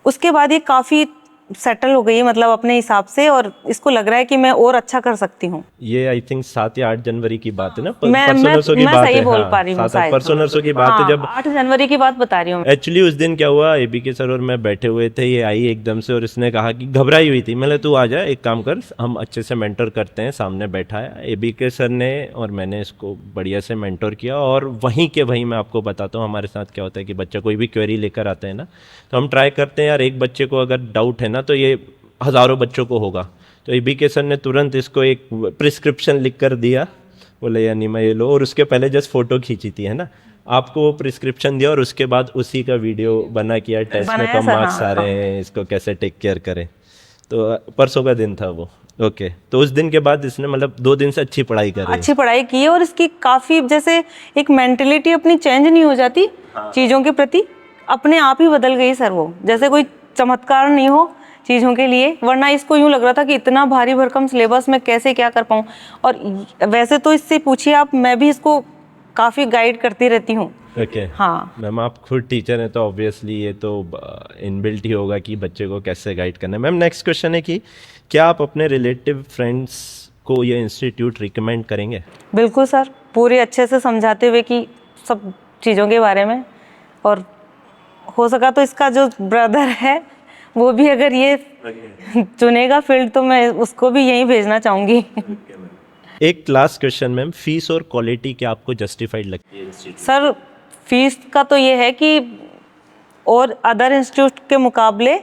उसके बाद ये काफ़ी सेटल हो गई है, मतलब अपने हिसाब से, और इसको लग रहा है कि मैं और अच्छा कर सकती हूँ। ये आई थिंक 7 या 8 जनवरी की बात है ना? मैं सही बोल पा रही हूँ शायद। परसों नरसों की बात है, जब 8 जनवरी की बात बता रही हूँ। एक्चुअली उस दिन क्या हुआ, ABK सर और मैं बैठे हुए थे, ये आई एकदम से और इसने कहा कि घबराई हुई थी, मैंने तू आ जा, एक काम कर, हम अच्छे से मेंटर करते हैं। सामने बैठा है ABK सर ने और मैंने इसको बढ़िया से मेंटर किया, और वहीं के वहीं मैं आपको बताता हूँ हमारे साथ क्या होता है कि बच्चा कोई भी क्वेरी लेकर आते हैं ना, तो हम ट्राई करते हैं यार एक बच्चे को अगर डाउट है ना तो ये हज़ारों बच्चों को होगा। तो ABK सर ने तुरंत इसको एक प्रिस्क्रिप्शन लिख कर दिया, बोले यानी मैं ये लो, और उसके पहले जस्ट फोटो खींची थी, है ना, आपको वो प्रिस्क्रिप्शन दिया और उसके बाद उसी का वीडियो बना किया, टेस्ट में कम मार्क्स आ रहे हैं, इसको कैसे टेक केयर करें। तो परसों का दिन था वो। ओके। तो उस दिन के बाद इसने मतलब 2 दिन से अच्छी पढ़ाई कर रही है। अच्छी पढ़ाई की है, और इसकी काफ़ी जैसे एक मेंटेलिटी अपनी चेंज नहीं हो जाती चीज़ों के प्रति, अपने आप ही बदल गई सर वो, जैसे कोई चमत्कार नहीं हो चीज़ों के लिए। वरना इसको यूँ लग रहा था कि इतना भारी भरकम सिलेबस में कैसे क्या कर पाऊँ। और वैसे तो इससे पूछिए आप, मैं भी इसको काफ़ी गाइड करती रहती हूँ। ओके। हाँ मैम आप खुद टीचर हैं तो ऑब्वियसली ये तो इनबिल्ट ही होगा कि बच्चे को कैसे गाइड करना है। मैम नेक्स्ट क्वेश्चन है कि क्या आप अपने रिलेटिव फ्रेंड्स को ये इंस्टीट्यूट रिकमेंड करेंगे? बिल्कुल सर, पूरे अच्छे से समझाते हुए कि सब चीज़ों के बारे में, और हो सका तो इसका जो ब्रदर है वो भी अगर ये चुनेगा फील्ड तो मैं उसको भी यहीं भेजना चाहूँगी। एक लास्ट क्वेश्चन मैम, फीस और क्वालिटी क्या आपको जस्टिफाइड लगती है? सर फीस का तो ये है कि और अदर इंस्टीट्यूट के मुकाबले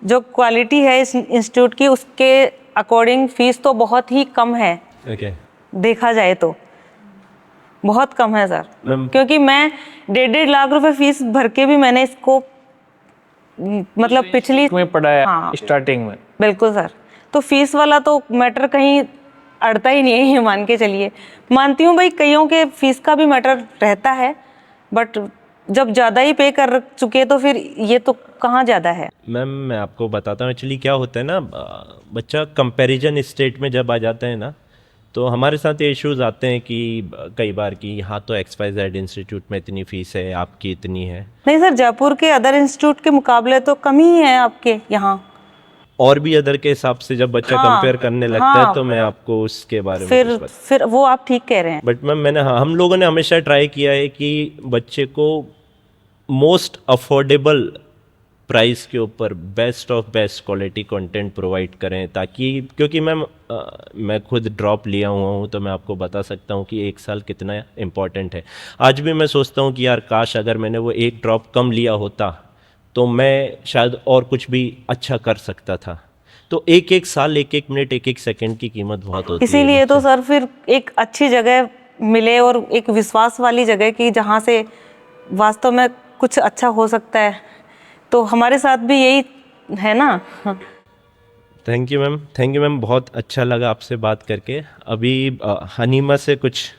जो क्वालिटी है इस इंस्टीट्यूट की, उसके अकॉर्डिंग फीस तो बहुत ही कम है। ओके देखा जाए तो बहुत कम है सर, क्योंकि मैं 1.5 लाख रुपए फीस भर के भी मैंने इसको मतलब पिछली में पढ़ाया हाँ। स्टार्टिंग में। बिल्कुल सर, तो फीस वाला तो मैटर कहीं अड़ता ही नहीं है, ये मान के चलिए। मानती हूँ भाई कईयों के फीस का भी मैटर रहता है, बट जब ज़्यादा ही पे कर चुके तो फिर ये तो कहाँ ज़्यादा है। मैम मैं आपको बताता हूँ एक्चुअली क्या होता है ना, बच्चा कंपैरिजन स्टेट में जब आ जाता है ना, तो हमारे साथ ये इश्यूज आते हैं कि कई बार कि यहाँ तो XYZ इंस्टीट्यूट में इतनी फीस है, आपकी इतनी है। नहीं सर, जयपुर के अदर इंस्टीट्यूट के मुकाबले तो कम ही है आपके यहाँ, और भी अदर के हिसाब से जब बच्चा हाँ, कंपेयर करने लगता है तो मैं आपको उसके बारे में फिर वो आप ठीक कह रहे हैं। बट मैम मैंने हम लोगों ने हमेशा ट्राई किया है कि बच्चे को मोस्ट अफोर्डेबल प्राइस के ऊपर best of best quality content provide करें, ताकि क्योंकि मैम मैं खुद ड्रॉप लिया हुआ हूँ तो मैं आपको बता सकता हूँ कि 1 साल कितना इम्पॉर्टेंट है। आज भी मैं सोचता हूँ कि यार काश अगर मैंने वो 1 ड्रॉप कम लिया होता तो मैं शायद और कुछ भी अच्छा कर सकता था। तो एक साल, एक मिनट, एक सेकंड की कीमत बहुत होती है। इसीलिए तो सर फिर एक अच्छी जगह मिले और एक विश्वास वाली जगह की जहाँ से वास्तव में कुछ अच्छा हो सकता है, तो हमारे साथ भी यही है ना। थैंक यू मैम, बहुत अच्छा लगा आपसे बात करके। अभी हनीमा से कुछ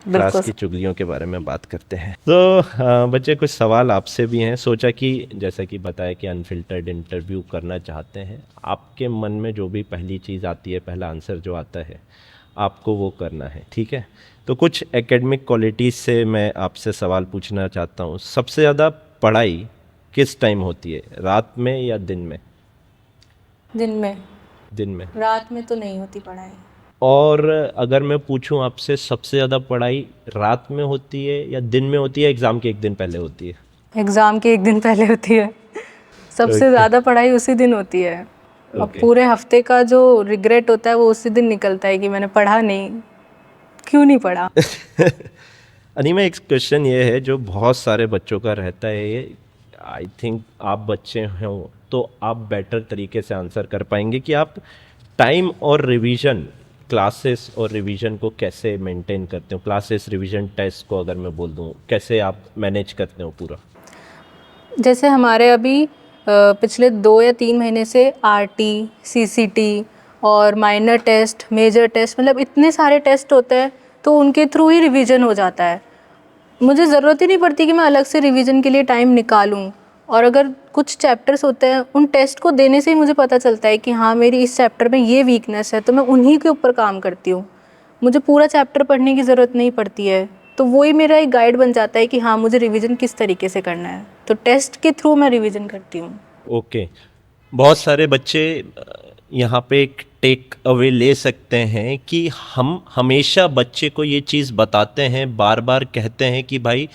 क्लास की चुगलियों के बारे में बात करते हैं। तो बच्चे कुछ सवाल आपसे भी हैं, सोचा कि जैसा कि बताया कि अनफिल्टर्ड इंटरव्यू करना चाहते हैं। आपके मन में जो भी पहली चीज़ आती है, पहला आंसर जो आता है आपको वो करना है, ठीक है। तो कुछ एकेडमिक क्वालिटीज़ से मैं आपसे सवाल पूछना चाहता हूँ। सबसे ज़्यादा पढ़ाई किस टाइम होती है, रात में या दिन में? दिन में। दिन में। रात में तो नहीं होती पढ़ाई। और अगर मैं पूछूं आपसे, सबसे ज़्यादा पढ़ाई रात में होती है या दिन में होती है, एग्ज़ाम के 1 दिन पहले होती है? एग्ज़ाम के 1 दिन पहले होती है। सबसे ज़्यादा पढ़ाई उसी दिन होती है। अब पूरे हफ्ते का जो रिग्रेट होता है वो उसी दिन निकलता है कि मैंने पढ़ा नहीं, क्यों नहीं पढ़ा। अनिमा, एक क्वेश्चन ये है जो बहुत सारे बच्चों का रहता है, ये आई थिंक आप बच्चे हो तो आप बेटर तरीके से आंसर कर पाएंगे कि आप टाइम और रिवीजन, क्लासेस और रिवीजन को कैसे मेंटेन करते हो। क्लासेस, रिवीजन, टेस्ट को अगर मैं बोल दूं, कैसे आप मैनेज करते हो पूरा? जैसे हमारे अभी पिछले 2 या 3 महीने से RT, CCT और माइनर टेस्ट, मेजर टेस्ट, मतलब इतने सारे टेस्ट होते हैं तो उनके थ्रू ही रिवीजन हो जाता है। मुझे ज़रूरत ही नहीं पड़ती कि मैं अलग से रिवीजन के लिए टाइम निकालूं। और अगर कुछ चैप्टर्स होते हैं, उन टेस्ट को देने से ही मुझे पता चलता है कि हाँ मेरी इस चैप्टर में ये वीकनेस है, तो मैं उन्हीं के ऊपर काम करती हूँ। मुझे पूरा चैप्टर पढ़ने की ज़रूरत नहीं पड़ती है, तो वही मेरा एक गाइड बन जाता है कि हाँ मुझे रिवीजन किस तरीके से करना है, तो टेस्ट के थ्रू मैं रिवीजन करती हूँ। ओके। बहुत सारे बच्चे यहाँ पे एक टेक अवे ले सकते हैं कि हम हमेशा बच्चे को ये चीज़ बताते हैं, बार बार कहते हैं कि भाई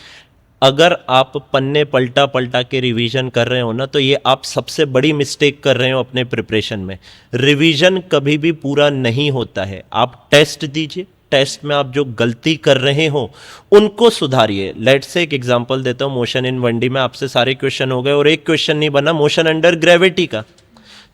अगर आप पन्ने पलटा पलटा के रिवीजन कर रहे हो ना, तो ये आप सबसे बड़ी मिस्टेक कर रहे हो अपने प्रिपरेशन में। रिवीजन कभी भी पूरा नहीं होता है। आप टेस्ट दीजिए, टेस्ट में आप जो गलती कर रहे हो उनको सुधारिए। लेट्स से एक एग्जांपल देता हूँ, मोशन इन 1D में आपसे सारे क्वेश्चन हो गए और एक क्वेश्चन नहीं बना मोशन अंडर ग्रेविटी का,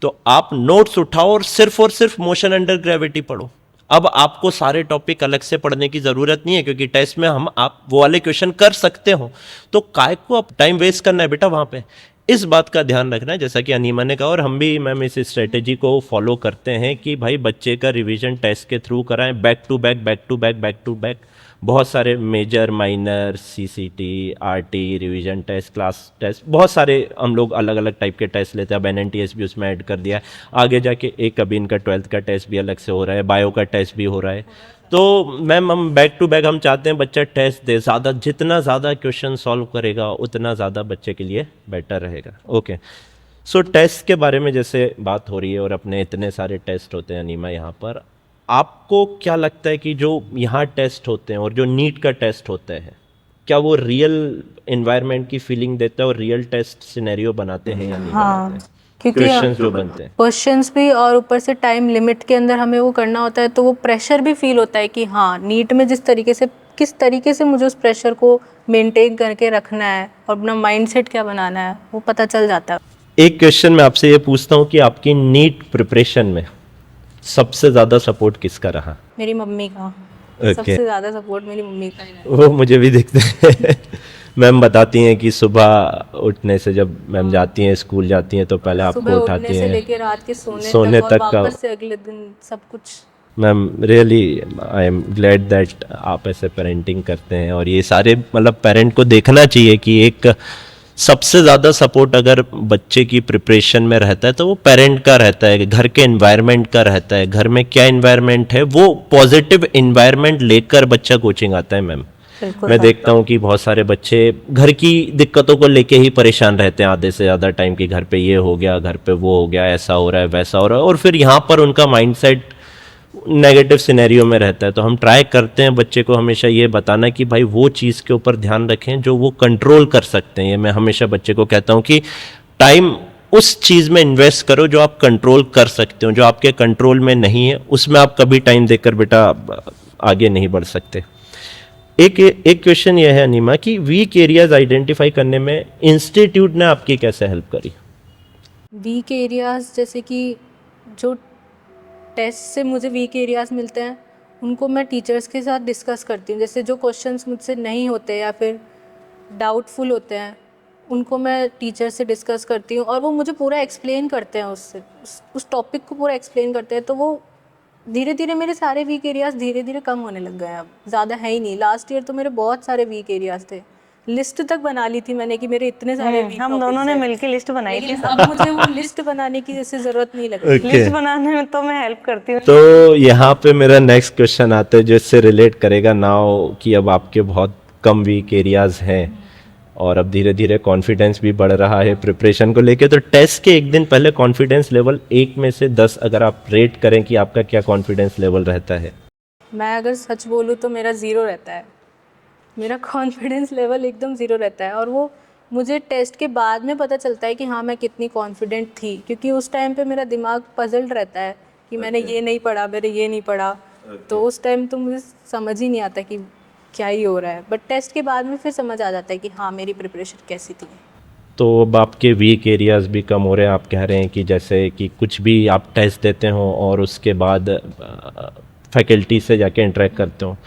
तो आप नोट्स उठाओ और सिर्फ मोशन अंडर ग्रेविटी पढ़ो। अब आपको सारे टॉपिक अलग से पढ़ने की ज़रूरत नहीं है, क्योंकि टेस्ट में हम आप वो वाले क्वेश्चन कर सकते हो। तो काय को आप टाइम वेस्ट करना है बेटा वहाँ पे, इस बात का ध्यान रखना है। जैसा कि अनीमा ने कहा और हम भी मैम इस स्ट्रेटेजी को फॉलो करते हैं कि भाई बच्चे का रिवीजन टेस्ट के थ्रू कराएं, बैक टू बैक। बहुत सारे major, minor, CCT, RT, revision test, class test, बहुत सारे हम लोग अलग अलग टाइप के टेस्ट लेते हैं। अब NNTS भी उसमें ऐड कर दिया है। आगे जाके एक अभी इनका 12th का टेस्ट भी अलग से हो रहा है, बायो का टेस्ट भी हो रहा है। तो मैम हम बैक टू बैक हम चाहते हैं बच्चा टेस्ट दे, जितना ज़्यादा क्वेश्चन सॉल्व करेगा उतना ज़्यादा बच्चे के लिए बेटर रहेगा। ओके, सो टेस्ट के बारे में जैसे बात हो रही है और अपने इतने सारे टेस्ट होते हैं अनीमा यहाँ पर, आपको क्या लगता है कि जो यहाँ टेस्ट होते हैं और जो नीट का टेस्ट होता है, क्या वो रियल एनवायरनमेंट की फीलिंग देता है और रियल टेस्ट सिनेरियो बनाते हैं या नहीं बनाते हैं? क्योंकि क्वेश्चंस जो बनते हैं, क्वेश्चंस भी, और ऊपर से टाइम लिमिट के अंदर हमें वो करना होता है, तो वो प्रेशर भी फील होता है कि हाँ नीट में जिस तरीके से किस तरीके से मुझे उस प्रेशर को मेंटेन करके रखना है और अपना माइंडसेट क्या बनाना है वो पता चल जाता है। एक क्वेश्चन मैं आपसे ये पूछता हूँ कि आपकी नीट प्रिपरेशन में सबसे ज़्यादा सपोर्ट किसका रहा? मेरी मम्मी का। Okay. सबसे ज़्यादा सपोर्ट मेरी मम्मी का ही रहा। वो मुझे भी दिखते हैं। मैम बताती हैं कि सुबह उठने से, जब मैम जाती हैं स्कूल जाती हैं, तो पहले सुबह आपको उठने उठाती से हैं, लेके रात के सोने सोने तक तक और का। वापस से अगले दिन सब कुछ। Ma'am really I am glad that आप ऐसे पेरेंटिंग करते हैं, और ये सारे मतलब पेरेंट को देखना चाहिए कि एक सबसे ज़्यादा सपोर्ट अगर बच्चे की प्रिपरेशन में रहता है तो वो पेरेंट का रहता है, घर के एनवायरनमेंट का रहता है। घर में क्या एनवायरनमेंट है, वो पॉजिटिव एनवायरनमेंट लेकर बच्चा कोचिंग आता है। मैम मैं देखता हूँ कि बहुत सारे बच्चे घर की दिक्कतों को लेके ही परेशान रहते हैं आधे से ज़्यादा टाइम, कि घर पे ये हो गया, घर पे वो हो गया, ऐसा हो रहा है, वैसा हो रहा है, और फिर यहाँ पर उनका माइंडसेट नेगेटिव सिनेरियो में रहता है। तो हम ट्राई करते हैं बच्चे को हमेशा ये बताना कि भाई वो चीज़ के ऊपर ध्यान रखें जो वो कंट्रोल कर सकते हैं। ये मैं हमेशा बच्चे को कहता हूँ कि टाइम उस चीज़ में इन्वेस्ट करो जो आप कंट्रोल कर सकते हो, जो आपके कंट्रोल में नहीं है उसमें आप कभी टाइम देकर बेटा आगे नहीं बढ़ सकते। एक क्वेश्चन ये है अनिमा कि वीक एरियाज आइडेंटिफाई करने में इंस्टीट्यूट ने आपकी कैसे हेल्प करी? वीक एरियाज जैसे कि जो टेस्ट से मुझे वीक एरियाज मिलते हैं उनको मैं टीचर्स के साथ डिस्कस करती हूँ। जैसे जो क्वेश्चंस मुझसे नहीं होते या फिर डाउटफुल होते हैं उनको मैं टीचर से डिस्कस करती हूँ और वो मुझे पूरा एक्सप्लेन करते हैं, उस टॉपिक को पूरा एक्सप्लेन करते हैं। तो वो धीरे धीरे मेरे सारे वीक एरियाज धीरे धीरे कम होने लग गए हैं। अब ज़्यादा है ही नहीं। लास्ट ईयर तो मेरे बहुत सारे वीक एरियाज थे, लिस्ट तक बना ली थी मैंने कि मेरे इतने सारे वीक हम दोनों ने मिलकर लिस्ट बनाई थी। लेकिन अब मुझे वो लिस्ट बनाने की जैसे ज़रूरत नहीं लगती। Okay. लिस्ट बनाने में तो मैं हेल्प करती हूँ। तो यहाँ पे मेरा नेक्स्ट क्वेश्चन आता है जो इससे रिलेट करेगा नाउ, कि अब आपके बहुत कम वीक एरियाज हैं और अब धीरे धीरे कॉन्फिडेंस भी बढ़ रहा है प्रिपरेशन को लेके। तो टेस्ट के एक दिन पहले कॉन्फिडेंस लेवल 1 में से 10 अगर आप रेट करें कि आपका क्या कॉन्फिडेंस लेवल रहता है? मैं अगर सच बोलूँ तो मेरा 0 रहता है। मेरा कॉन्फिडेंस लेवल एकदम 0 रहता है और वो मुझे टेस्ट के बाद में पता चलता है कि हाँ मैं कितनी कॉन्फिडेंट थी, क्योंकि उस टाइम पे मेरा दिमाग पजल्ड रहता है कि मैंने ये नहीं पढ़ा, मैंने ये नहीं पढ़ा। तो उस टाइम तो मुझे समझ ही नहीं आता कि क्या ही हो रहा है, बट टेस्ट के बाद में फिर समझ आ जाता है कि हाँ मेरी प्रिपरेशन कैसी थी। तो अब आपके वीक एरियाज भी कम हो रहे हैं। आप कह रहे हैं कि जैसे कि कुछ भी आप टेस्ट देते हो और उसके बाद फैकल्टी से जाके इंटरेक्ट करते हो।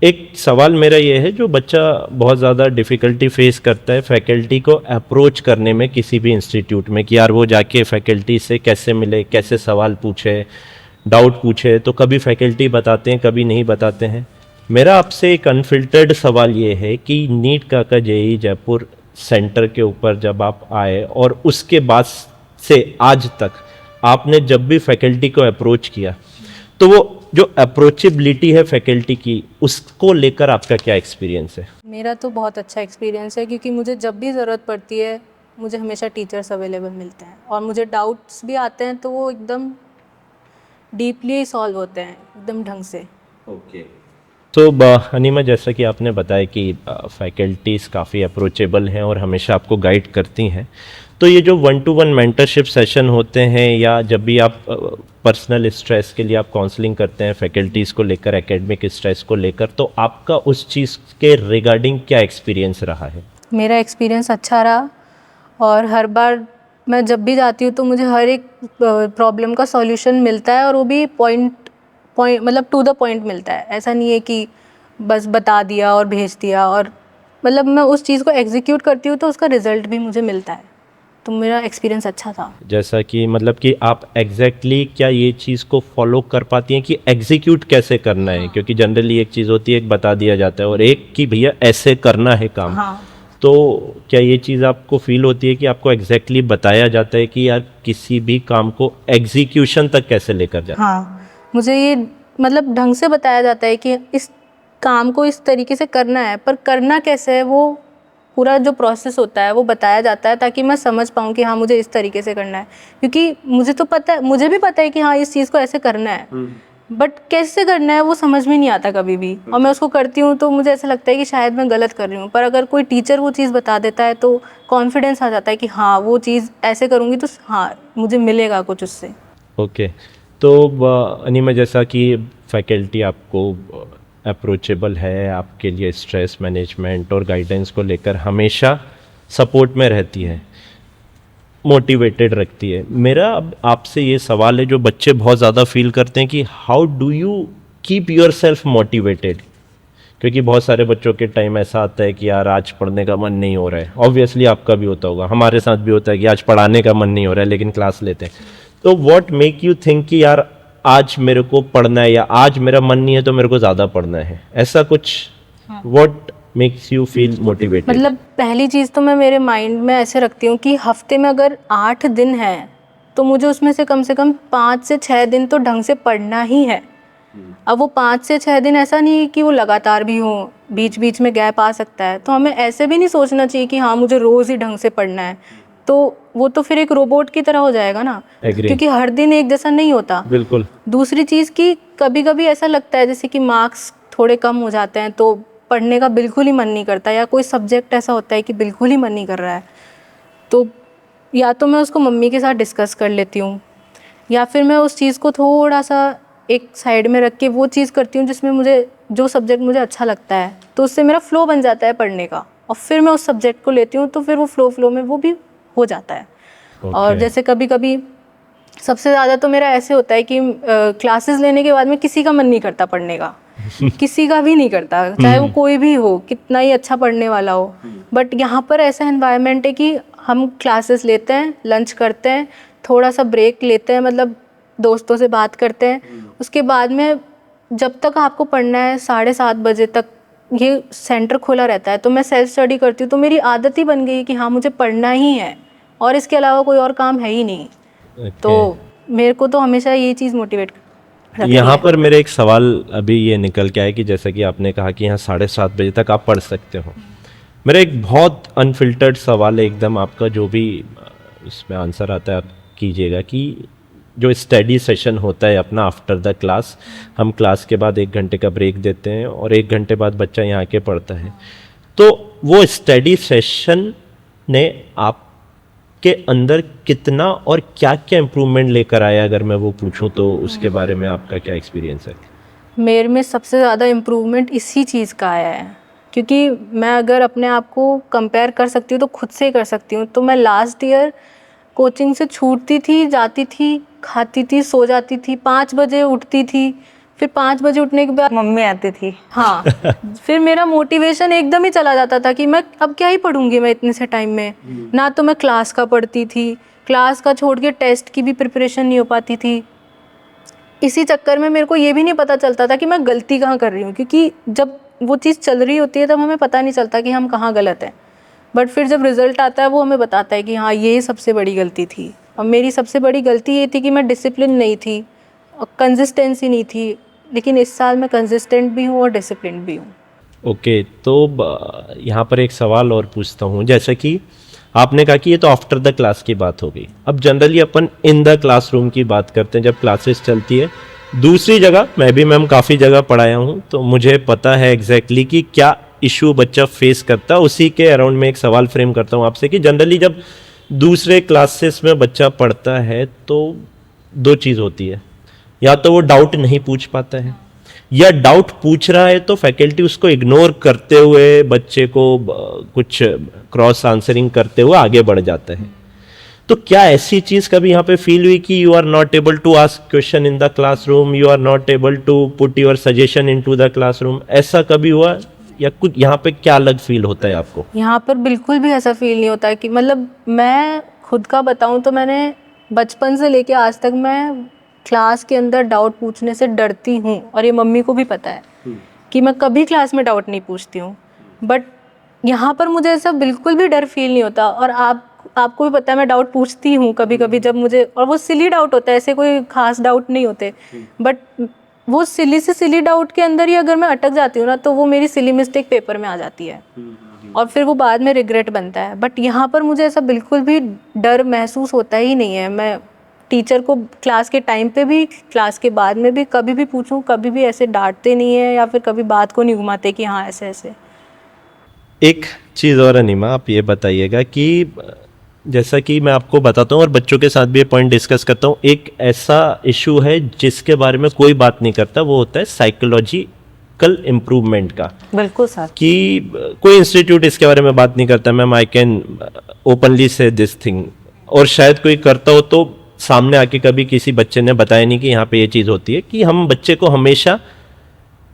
एक सवाल मेरा ये है, जो बच्चा बहुत ज़्यादा डिफ़िकल्टी फेस करता है फैकल्टी को अप्रोच करने में किसी भी इंस्टीट्यूट में, कि यार वो जाके फैकल्टी से कैसे मिले, कैसे सवाल पूछे, डाउट पूछे, तो कभी फैकल्टी बताते हैं कभी नहीं बताते हैं। मेरा आपसे एक अनफिल्टर्ड सवाल ये है कि नीट काका जेईई जयपुर सेंटर के ऊपर जब आप आए और उसके बाद से आज तक आपने जब भी फैकल्टी को अप्रोच किया, तो वो जो अप्रोचेबिलिटी है फैकल्टी की, उसको लेकर आपका क्या एक्सपीरियंस है? मेरा तो बहुत अच्छा एक्सपीरियंस है, क्योंकि मुझे जब भी ज़रूरत पड़ती है मुझे हमेशा टीचर्स अवेलेबल मिलते हैं और मुझे डाउट्स भी आते हैं तो वो एकदम डीपली सॉल्व होते हैं, एकदम ढंग से। ओके। तो अनिमा, जैसा कि आपने बताया कि फैकल्टीज़ काफ़ी अप्रोचेबल हैं और हमेशा आपको गाइड करती हैं, तो ये जो 1-to-1 मेंटरशिप सेशन होते हैं या जब भी आप पर्सनल स्ट्रेस के लिए आप काउंसलिंग करते हैं फैकल्टीज़ को लेकर, एकेडमिक स्ट्रेस को लेकर, तो आपका उस चीज़ के रिगार्डिंग क्या एक्सपीरियंस रहा है? मेरा एक्सपीरियंस अच्छा रहा और हर बार मैं जब भी जाती हूँ तो मुझे हर एक प्रॉब्लम का सॉल्यूशन मिलता है और वो भी पॉइंट मतलब टू द पॉइंट मिलता है। ऐसा नहीं है कि बस बता दिया और भेज दिया, और मतलब मैं उस चीज़ को एग्जीक्यूट करती हूँ तो उसका रिजल्ट भी मुझे मिलता है। तो मेरा एक्सपीरियंस अच्छा था। जैसा कि मतलब कि आप एग्जैक्टली क्या ये चीज़ को फॉलो कर पाती हैं कि एग्जीक्यूट कैसे करना है? क्योंकि जनरली एक चीज़ होती है, एक बता दिया जाता है, और एक कि भैया ऐसे करना है काम। तो क्या ये चीज़ आपको फील होती है कि आपको एग्जैक्टली बताया जाता है कि यार किसी भी काम को एग्जीक्यूशन तक कैसे लेकर जाए? हाँ, मुझे ये मतलब ढंग से बताया जाता है कि इस काम को इस तरीके से करना है, पर करना कैसे है वो पूरा जो प्रोसेस होता है वो बताया जाता है, ताकि मैं समझ पाऊँ कि हाँ मुझे इस तरीके से करना है। क्योंकि मुझे तो पता है, मुझे भी पता है कि हाँ इस चीज़ को ऐसे करना है, बट कैसे करना है वो समझ में नहीं आता कभी भी। और मैं उसको करती हूँ तो मुझे ऐसा लगता है कि शायद मैं गलत कर रही हूँ, पर अगर कोई टीचर वो चीज़ बता देता है तो कॉन्फिडेंस आ जाता है कि हाँ वो चीज़ ऐसे करूँगी तो हाँ मुझे मिलेगा कुछ उससे। ओके। तो अनिमा, जैसा कि फैकल्टी आपको अप्रोचेबल है, आपके लिए स्ट्रेस मैनेजमेंट और गाइडेंस को लेकर हमेशा सपोर्ट में रहती है, मोटिवेटेड रखती है। मेरा अब आपसे ये सवाल है, जो बच्चे बहुत ज़्यादा फील करते हैं कि how do you keep your self motivated, क्योंकि बहुत सारे बच्चों के टाइम ऐसा आता है कि यार आज पढ़ने का मन नहीं हो रहा है। ऑब्वियसली आपका भी होता होगा, हमारे साथ भी होता है कि आज पढ़ाने का मन नहीं हो रहा है लेकिन क्लास लेते हैं। तो व्हाट मेक यू थिंक कि यार आज मेरे को पढ़ना है, या आज मेरा मन नहीं है तो मेरे को ज़्यादा पढ़ना है, ऐसा कुछ? What makes you feel motivated? मतलब पहली चीज़ तो मैं मेरे माइंड में ऐसे रखती हूँ कि हफ्ते में अगर 8 दिन है तो मुझे उसमें से कम 5 से 6 दिन तो ढंग से पढ़ना ही है। अब वो 5 से 6 दिन ऐसा नहीं है कि वो लगातार भी हो, बीच बीच में गैप आ सकता है। तो हमें ऐसे भी नहीं सोचना चाहिए कि हाँ मुझे रोज़ ही ढंग से पढ़ना है, तो वो तो फिर एक रोबोट की तरह हो जाएगा ना, क्योंकि हर दिन एक जैसा नहीं होता। बिल्कुल। दूसरी चीज़ कि कभी कभी ऐसा लगता है जैसे कि मार्क्स थोड़े कम हो जाते हैं तो पढ़ने का बिल्कुल ही मन नहीं करता, या कोई सब्जेक्ट ऐसा होता है कि बिल्कुल ही मन नहीं कर रहा है, तो या तो मैं उसको मम्मी के साथ डिस्कस कर लेती हूँ, या फिर मैं उस चीज़ को थोड़ा सा एक साइड में रख के वो चीज़ करती हूँ जिसमें मुझे जो सब्जेक्ट मुझे अच्छा लगता है, तो उससे मेरा फ्लो बन जाता है पढ़ने का, और फिर मैं उस सब्जेक्ट को लेती हूँ तो फिर वो फ्लो में वो भी हो जाता है। और जैसे कभी कभी सबसे ज़्यादा तो मेरा ऐसे होता है कि क्लासेस लेने के बाद में किसी का मन नहीं करता पढ़ने का किसी का भी नहीं करता, चाहे वो कोई भी हो, कितना ही अच्छा पढ़ने वाला हो। बट यहाँ पर ऐसा एनवायरनमेंट है कि हम क्लासेस लेते हैं, लंच करते हैं, थोड़ा सा ब्रेक लेते हैं, मतलब दोस्तों से बात करते हैं, उसके बाद में जब तक आपको पढ़ना है 7:30 बजे तक ये सेंटर खुला रहता है, तो मैं सेल्फ स्टडी करती हूँ। तो मेरी आदत ही बन गई कि हाँ मुझे पढ़ना ही है और इसके अलावा कोई और काम है ही नहीं। तो मेरे को तो हमेशा ये चीज़ मोटिवेट यहाँ पर मेरा एक सवाल अभी ये निकल के आया कि जैसा कि आपने कहा कि यहाँ 7:30 बजे तक आप पढ़ सकते हो। मेरा एक बहुत अनफिल्टर्ड सवाल है एकदम, आपका जो भी इसमें आंसर आता है आप कीजिएगा, कि जो स्टडी सेशन होता है अपना आफ्टर द क्लास, हम क्लास के बाद 1 घंटे का ब्रेक देते हैं और 1 घंटे बाद बच्चा यहाँ के पढ़ता है, तो वो स्टडी सेशन ने आपके अंदर कितना और क्या क्या इम्प्रूवमेंट लेकर आया, अगर मैं वो पूछूं तो उसके बारे में आपका क्या एक्सपीरियंस है? मेरे में सबसे ज़्यादा इम्प्रूवमेंट इसी चीज़ का आया है, क्योंकि मैं अगर अपने आप को कंपेयर कर सकती हूँ तो खुद से ही कर सकती हूँ। तो मैं लास्ट ईयर कोचिंग से छूटती थी, जाती थी, खाती थी, सो जाती थी, 5 बजे उठती थी, फिर 5 बजे उठने के बाद मम्मी आती थी। हाँ फिर मेरा मोटिवेशन एकदम ही चला जाता था कि मैं अब क्या ही पढ़ूंगी मैं इतने से टाइम में। ना तो मैं क्लास का पढ़ती थी, क्लास का छोड़ के टेस्ट की भी प्रिपरेशन नहीं हो पाती थी। इसी चक्कर में मेरे को ये भी नहीं पता चलता था कि मैं गलती कहाँ कर रही हूँ, क्योंकि जब वो चीज़ चल रही होती है तब हमें पता नहीं चलता कि हम कहाँ गलत हैं, बट फिर जब रिज़ल्ट आता है वो हमें बताता है कि हाँ ये सबसे बड़ी गलती थी। और मेरी सबसे बड़ी गलती ये थी कि मैं डिसिप्लिन नहीं थी और कंसिस्टेंसी नहीं थी, लेकिन इस साल मैं कंसिस्टेंट भी हूँ और डिसिप्लिन भी हूँ। ओके, तो यहाँ पर एक सवाल और पूछता हूँ, जैसे कि आपने कहा कि ये तो आफ्टर द क्लास की बात हो गई, अब generally upon in the classroom की बात करते हैं जब क्लासेस चलती है। दूसरी जगह मैं भी मैम काफ़ी जगह पढ़ाया हूँ, तो मुझे पता है एग्जैक्टली कि क्या इशू बच्चा फेस करता है। उसी के अराउंड में एक सवाल फ्रेम करता हूँ आपसे कि जनरली जब दूसरे क्लासेस में बच्चा पढ़ता है तो 2 चीज़ होती है, या तो वो डाउट नहीं पूछ पाता है, या डाउट पूछ रहा है तो फैकल्टी उसको इग्नोर करते हुए बच्चे को कुछ क्रॉस आंसरिंग करते हुए आगे बढ़ जाता है। तो क्या ऐसी चीज़ कभी यहाँ पे फील हुई कि you are not able to ask question in the classroom, you are not able to put your suggestion into the classroom, ऐसा कभी हुआ? या कुछ यहाँ पे क्या अलग फील होता है आपको? यहाँ पर बिल्कुल भी ऐसा फील नहीं होता है कि, मतलब मैं खुद का बताऊँ तो मैंने बचपन से लेके आज तक मैं क्लास के अंदर डाउट पूछने से डरती हूँ, और ये मम्मी को भी पता है कि मैं कभी क्लास में डाउट नहीं पूछती हूँ। बट यहाँ पर मुझे ऐसा बिल्कुल भी डर फील नहीं होता, और आपको भी पता है मैं डाउट पूछती हूँ कभी कभी जब मुझे, और वो सिली डाउट होता है, ऐसे कोई खास डाउट नहीं होते, बट वो सिली से सिली डाउट के अंदर ही अगर मैं अटक जाती हूँ ना तो वो मेरी सिली मिस्टेक पेपर में आ जाती है और फिर वो बाद में रिग्रेट बनता है। बट यहाँ पर मुझे ऐसा बिल्कुल भी डर महसूस होता ही नहीं है। मैं टीचर को क्लास के टाइम पे भी, क्लास के बाद में भी कभी भी पूछूं, कभी भी ऐसे डांटते नहीं है या फिर कभी बात को नहीं घुमाते कि हाँ ऐसे ऐसे। एक चीज़ और अनिमा, आप ये बताइएगा कि जैसा कि मैं आपको बताता हूँ और बच्चों के साथ भी ये पॉइंट डिस्कस करता हूँ, एक ऐसा इशू है जिसके बारे में कोई बात नहीं करता, वो होता है साइकोलॉजी साइकोलॉजिकल इम्प्रूवमेंट का बिल्कुल सर। कि कोई इंस्टीट्यूट इसके बारे में बात नहीं करता। मैम आई कैन ओपनली से दिस थिंग, और शायद कोई करता हो तो सामने आके कभी किसी बच्चे ने बताया नहीं कि यहाँ पे ये चीज़ होती है, कि हम बच्चे को हमेशा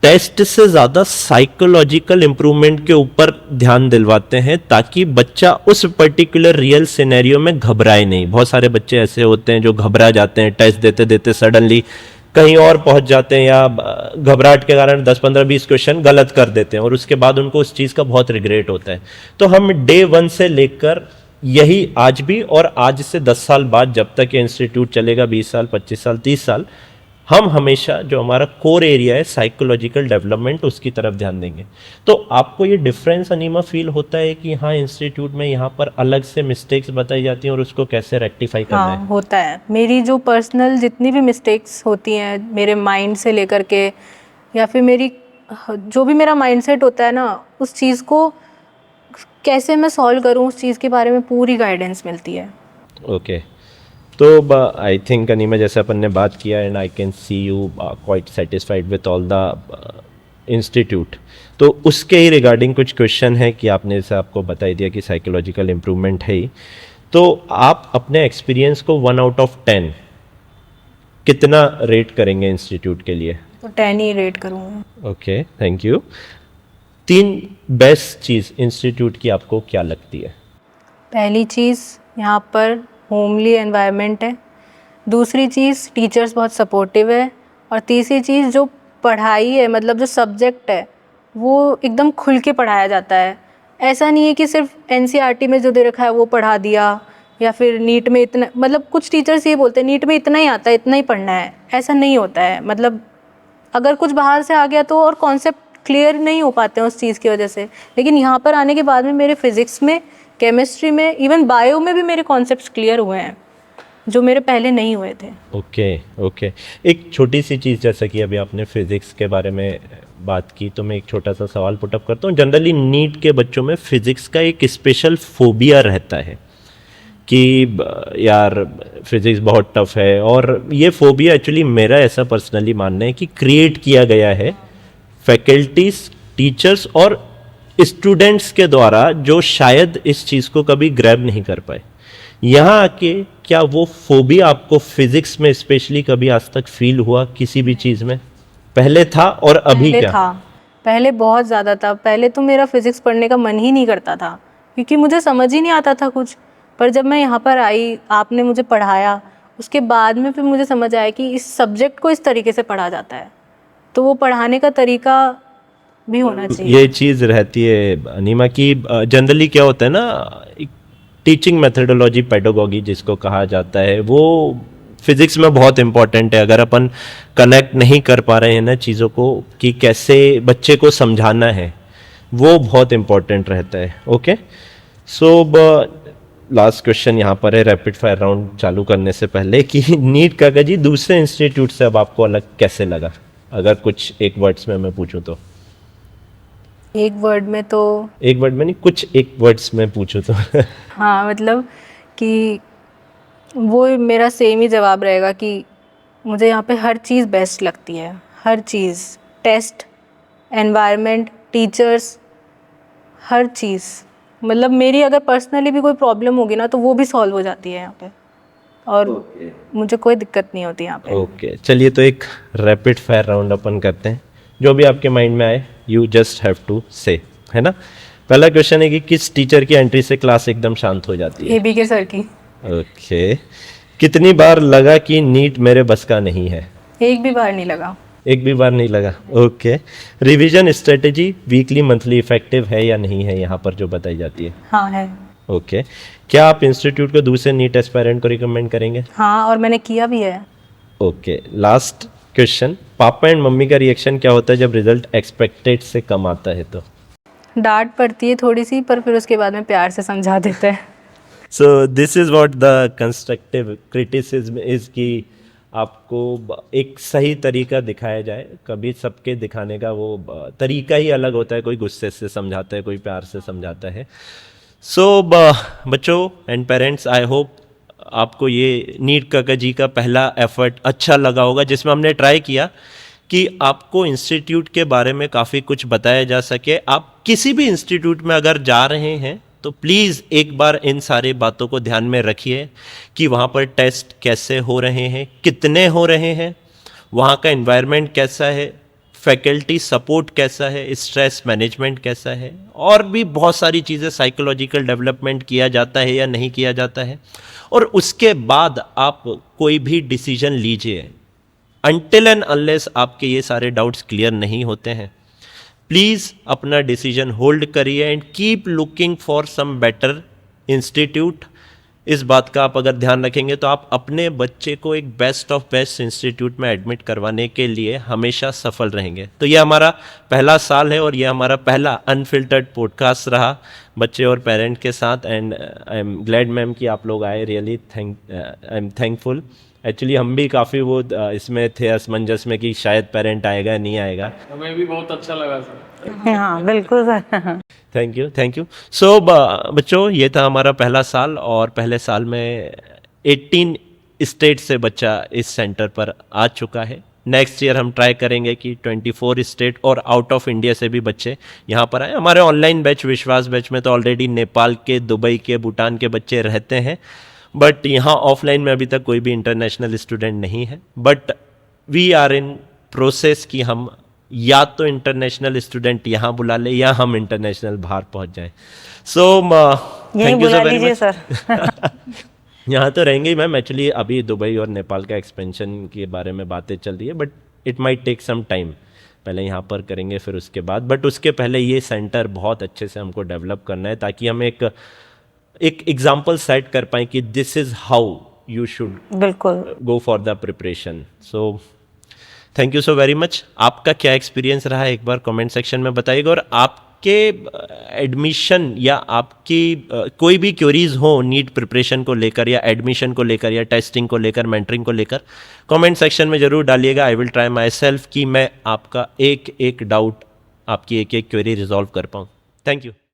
टेस्ट से ज़्यादा साइकोलॉजिकल इम्प्रूवमेंट के ऊपर ध्यान दिलवाते हैं ताकि बच्चा उस पर्टिकुलर रियल सिनेरियो में घबराए नहीं। बहुत सारे बच्चे ऐसे होते हैं जो घबरा जाते हैं, टेस्ट देते देते सडनली कहीं और पहुंच जाते हैं, या घबराहट के कारण 10 15 20 क्वेश्चन गलत कर देते हैं और उसके बाद उनको उस चीज़ का बहुत रिग्रेट होता है। तो हम डे 1 से लेकर यही आज भी और आज से 10 साल बाद जब तक ये इंस्टीट्यूट चलेगा, 20 साल 25 साल 30 साल, हम हमेशा जो हमारा कोर एरिया है साइकोलॉजिकल डेवलपमेंट, उसकी तरफ ध्यान देंगे। तो आपको ये डिफरेंस अनीमा फील होता है कि हाँ इंस्टीट्यूट में यहाँ पर अलग से मिस्टेक्स बताई जाती हैं और उसको कैसे रेक्टिफाई करना हाँ है? होता है। मेरी जो पर्सनल जितनी भी मिस्टेक्स होती हैं मेरे माइंड से लेकर के, या फिर मेरी जो भी मेरा माइंडसेट होता है ना, उस चीज़ को कैसे मैं सॉल्व करूँ, उस चीज़ के बारे में पूरी गाइडेंस मिलती है। ओके, तो आई थिंक अनीमा जैसे अपन ने बात किया, and I can see you quite satisfied with all the institute. तो उसके ही रिगार्डिंग कुछ क्वेश्चन है कि आपने जैसे आपको बताई दिया कि साइकोलॉजिकल इम्प्रूवमेंट है ही, तो आप अपने एक्सपीरियंस को 1 आउट ऑफ 10 कितना रेट करेंगे इंस्टीट्यूट के लिए? तो 10 ही रेट करूँगी। Okay, thank you. 3 best cheese institute की आपको क्या लगती है? पहली चीज़ यहाँ पर होमली एनवायरनमेंट है, दूसरी चीज़ टीचर्स बहुत सपोर्टिव है, और तीसरी चीज़ जो पढ़ाई है, मतलब जो सब्जेक्ट है वो एकदम खुल के पढ़ाया जाता है। ऐसा नहीं है कि सिर्फ एनसीईआरटी में जो दे रखा है वो पढ़ा दिया, या फिर नीट में इतना, मतलब कुछ टीचर्स ये बोलते हैं नीट में इतना ही आता है, इतना ही पढ़ना है। ऐसा नहीं होता है। मतलब अगर कुछ बाहर से आ गया तो और कॉन्सेप्ट क्लियर नहीं हो पाते हैं उस चीज़ की वजह से। लेकिन यहाँ पर आने के बाद में मेरे फिज़िक्स में, केमिस्ट्री में, इवन बायो में भी मेरे कॉन्सेप्ट्स क्लियर हुए हैं जो मेरे पहले नहीं हुए थे। ओके ओके, एक छोटी सी चीज़, जैसा कि अभी आपने फिज़िक्स के बारे में बात की, तो मैं एक छोटा सा सवाल पुटअप करता हूँ। जनरली नीट के बच्चों में फिज़िक्स का एक स्पेशल फोबिया रहता है कि यार फिज़िक्स बहुत टफ है, और ये फोबिया एक्चुअली मेरा ऐसा पर्सनली मानना है कि क्रिएट किया गया है फैकल्टीज, टीचर्स और स्टूडेंट्स के द्वारा, जो शायद इस चीज़ को कभी ग्रैब नहीं कर पाए। यहाँ आके क्या वो फोबिया आपको फिजिक्स में स्पेशली कभी आज तक फील हुआ किसी भी चीज़ में? पहले था और अभी पहले क्या? था, पहले बहुत ज़्यादा था। पहले तो मेरा फिज़िक्स पढ़ने का मन ही नहीं करता था क्योंकि मुझे समझ ही नहीं आता था कुछ। पर जब मैं यहाँ पर आई, आपने मुझे पढ़ाया, उसके बाद में फिर मुझे समझ आया कि इस सब्जेक्ट को इस तरीके से पढ़ा जाता है, तो वो पढ़ाने का तरीका भी होना चाहिए। ये चीज़ रहती है अनीमा की, जनरली क्या होता है ना, टीचिंग मेथडोलॉजी, पेडागोगी जिसको कहा जाता है, वो फिज़िक्स में बहुत इंपॉर्टेंट है। अगर अपन कनेक्ट नहीं कर पा रहे हैं ना चीज़ों को कि कैसे बच्चे को समझाना है, वो बहुत इंपॉर्टेंट रहता है। ओके, सो लास्ट क्वेश्चन यहाँ पर है रैपिड फायर राउंड चालू करने से पहले कि नीट काका जी दूसरे इंस्टीट्यूट से अब आपको अलग कैसे लगा? अगर कुछ एक वर्ड्स में मैं पूछूं तो? एक वर्ड में तो, एक वर्ड में नहीं, कुछ एक वर्ड्स में पूछूं तो? हाँ मतलब कि वो मेरा सेम ही जवाब रहेगा कि मुझे यहाँ पे हर चीज़ बेस्ट लगती है। हर चीज़, टेस्ट, एनवायरनमेंट, टीचर्स, हर चीज़। मतलब मेरी अगर पर्सनली भी कोई प्रॉब्लम होगी ना तो वो भी सॉल्व हो जाती है यहाँ पे, और मुझे कोई दिक्कत नहीं होती यहाँ पे। ओके, चलिए तो एक रैपिड फायर राउंड अपन करते हैं। जो भी आपके माइंड में आए यू जस्ट हैव टू से, है ना? पहला क्वेश्चन है कि किस टीचर की एंट्री से क्लास एकदम शांत हो जाती है? ABK सर की। ओके, कितनी बार लगा कि नीट मेरे बस का नहीं है? एक भी बार नहीं लगा। एक भी बार नहीं लगा। Okay, revision strategy weekly monthly effective है या नहीं है यहाँ पर जो बताई जाती है? हाँ है। ओके, क्या आप इंस्टीट्यूट को दूसरे नीट एस्पायरेंट को रिकमेंड करेंगे? हाँ, और मैंने किया भी है। ओके, लास्ट क्वेश्चन, पापा एंड मम्मी का रिएक्शन क्या होता है जब रिजल्ट एक्सपेक्टेड से कम आता है तो? डांट पड़ती है थोड़ी सी, पर फिर उसके बाद में प्यार से समझा देते हैं। So this is what the constructive criticism is, कि आपको एक सही तरीका दिखाया जाए। कभी सबके दिखाने का वो तरीका ही अलग होता है, कोई गुस्से से समझाता है, कोई प्यार से समझाता है। सो बच्चों एंड पेरेंट्स, आई होप आपको ये नीट काका जी का पहला एफर्ट अच्छा लगा होगा, जिसमें हमने ट्राई किया कि आपको इंस्टीट्यूट के बारे में काफ़ी कुछ बताया जा सके। आप किसी भी इंस्टीट्यूट में अगर जा रहे हैं तो प्लीज़ एक बार इन सारी बातों को ध्यान में रखिए कि वहाँ पर टेस्ट कैसे हो रहे हैं, कितने हो रहे हैं, वहाँ का एनवायरनमेंट कैसा है, फैकल्टी सपोर्ट कैसा है, स्ट्रेस मैनेजमेंट कैसा है, और भी बहुत सारी चीज़ें, साइकोलॉजिकल डेवलपमेंट किया जाता है या नहीं किया जाता है। और उसके बाद आप कोई भी डिसीजन लीजिए। अनटिल एंड अनलेस आपके ये सारे डाउट्स क्लियर नहीं होते हैं, प्लीज़ अपना डिसीजन होल्ड करिए and keep looking for some better institute. इस बात का आप अगर ध्यान रखेंगे तो आप अपने बच्चे को एक बेस्ट ऑफ बेस्ट इंस्टीट्यूट में एडमिट करवाने के लिए हमेशा सफल रहेंगे। तो ये हमारा पहला साल है और ये हमारा पहला अनफिल्टर्ड पॉडकास्ट रहा बच्चे और पेरेंट के साथ। And I am glad ma'am कि आप लोग आए, really I am thankful. Actually हम भी काफ़ी वो इसमें थे असमंजस में कि शायद पेरेंट आएगा नहीं आएगा। हमें भी बहुत अच्छा लगा सर। हाँ बिल्कुल सर। Thank you. सो बच्चों, ये था हमारा पहला साल और पहले साल में 18 स्टेट से बच्चा इस सेंटर पर आ चुका है। नेक्स्ट ईयर हम ट्राई करेंगे कि 24 स्टेट और आउट ऑफ इंडिया से भी बच्चे यहाँ पर आए। हमारे ऑनलाइन बैच विश्वास बैच में तो ऑलरेडी नेपाल के, दुबई के, भूटान के बच्चे रहते हैं, बट यहाँ ऑफलाइन में अभी तक कोई भी इंटरनेशनल स्टूडेंट नहीं है। But we are in process कि हम या तो इंटरनेशनल स्टूडेंट यहाँ बुला ले या हम इंटरनेशनल बाहर पहुँच जाए। सो thank you so very much sir. यहाँ तो रहेंगे ही मैम। एक्चुअली अभी दुबई और नेपाल का एक्सपेंशन के बारे में बातें चल रही है, but it might take some time. पहले यहाँ पर करेंगे फिर उसके बाद, बट उसके पहले ये सेंटर बहुत अच्छे से हमको डेवलप करना है ताकि हम एक एग्जाम्पल सेट कर पाएँ कि this is how you should बिल्कुल go for the preparation. So thank you so very much. आपका क्या एक्सपीरियंस रहा है एक बार कमेंट सेक्शन में बताइएगा, और आपके एडमिशन या आपकी कोई भी क्वेरीज हो नीट प्रिपरेशन को लेकर या एडमिशन को लेकर या टेस्टिंग को लेकर, मेंटरिंग को लेकर, कमेंट सेक्शन में ज़रूर डालिएगा। I will try my self कि मैं आपका एक एक डाउट, आपकी एक एक क्वेरी रिजॉल्व कर पाऊँ। Thank you.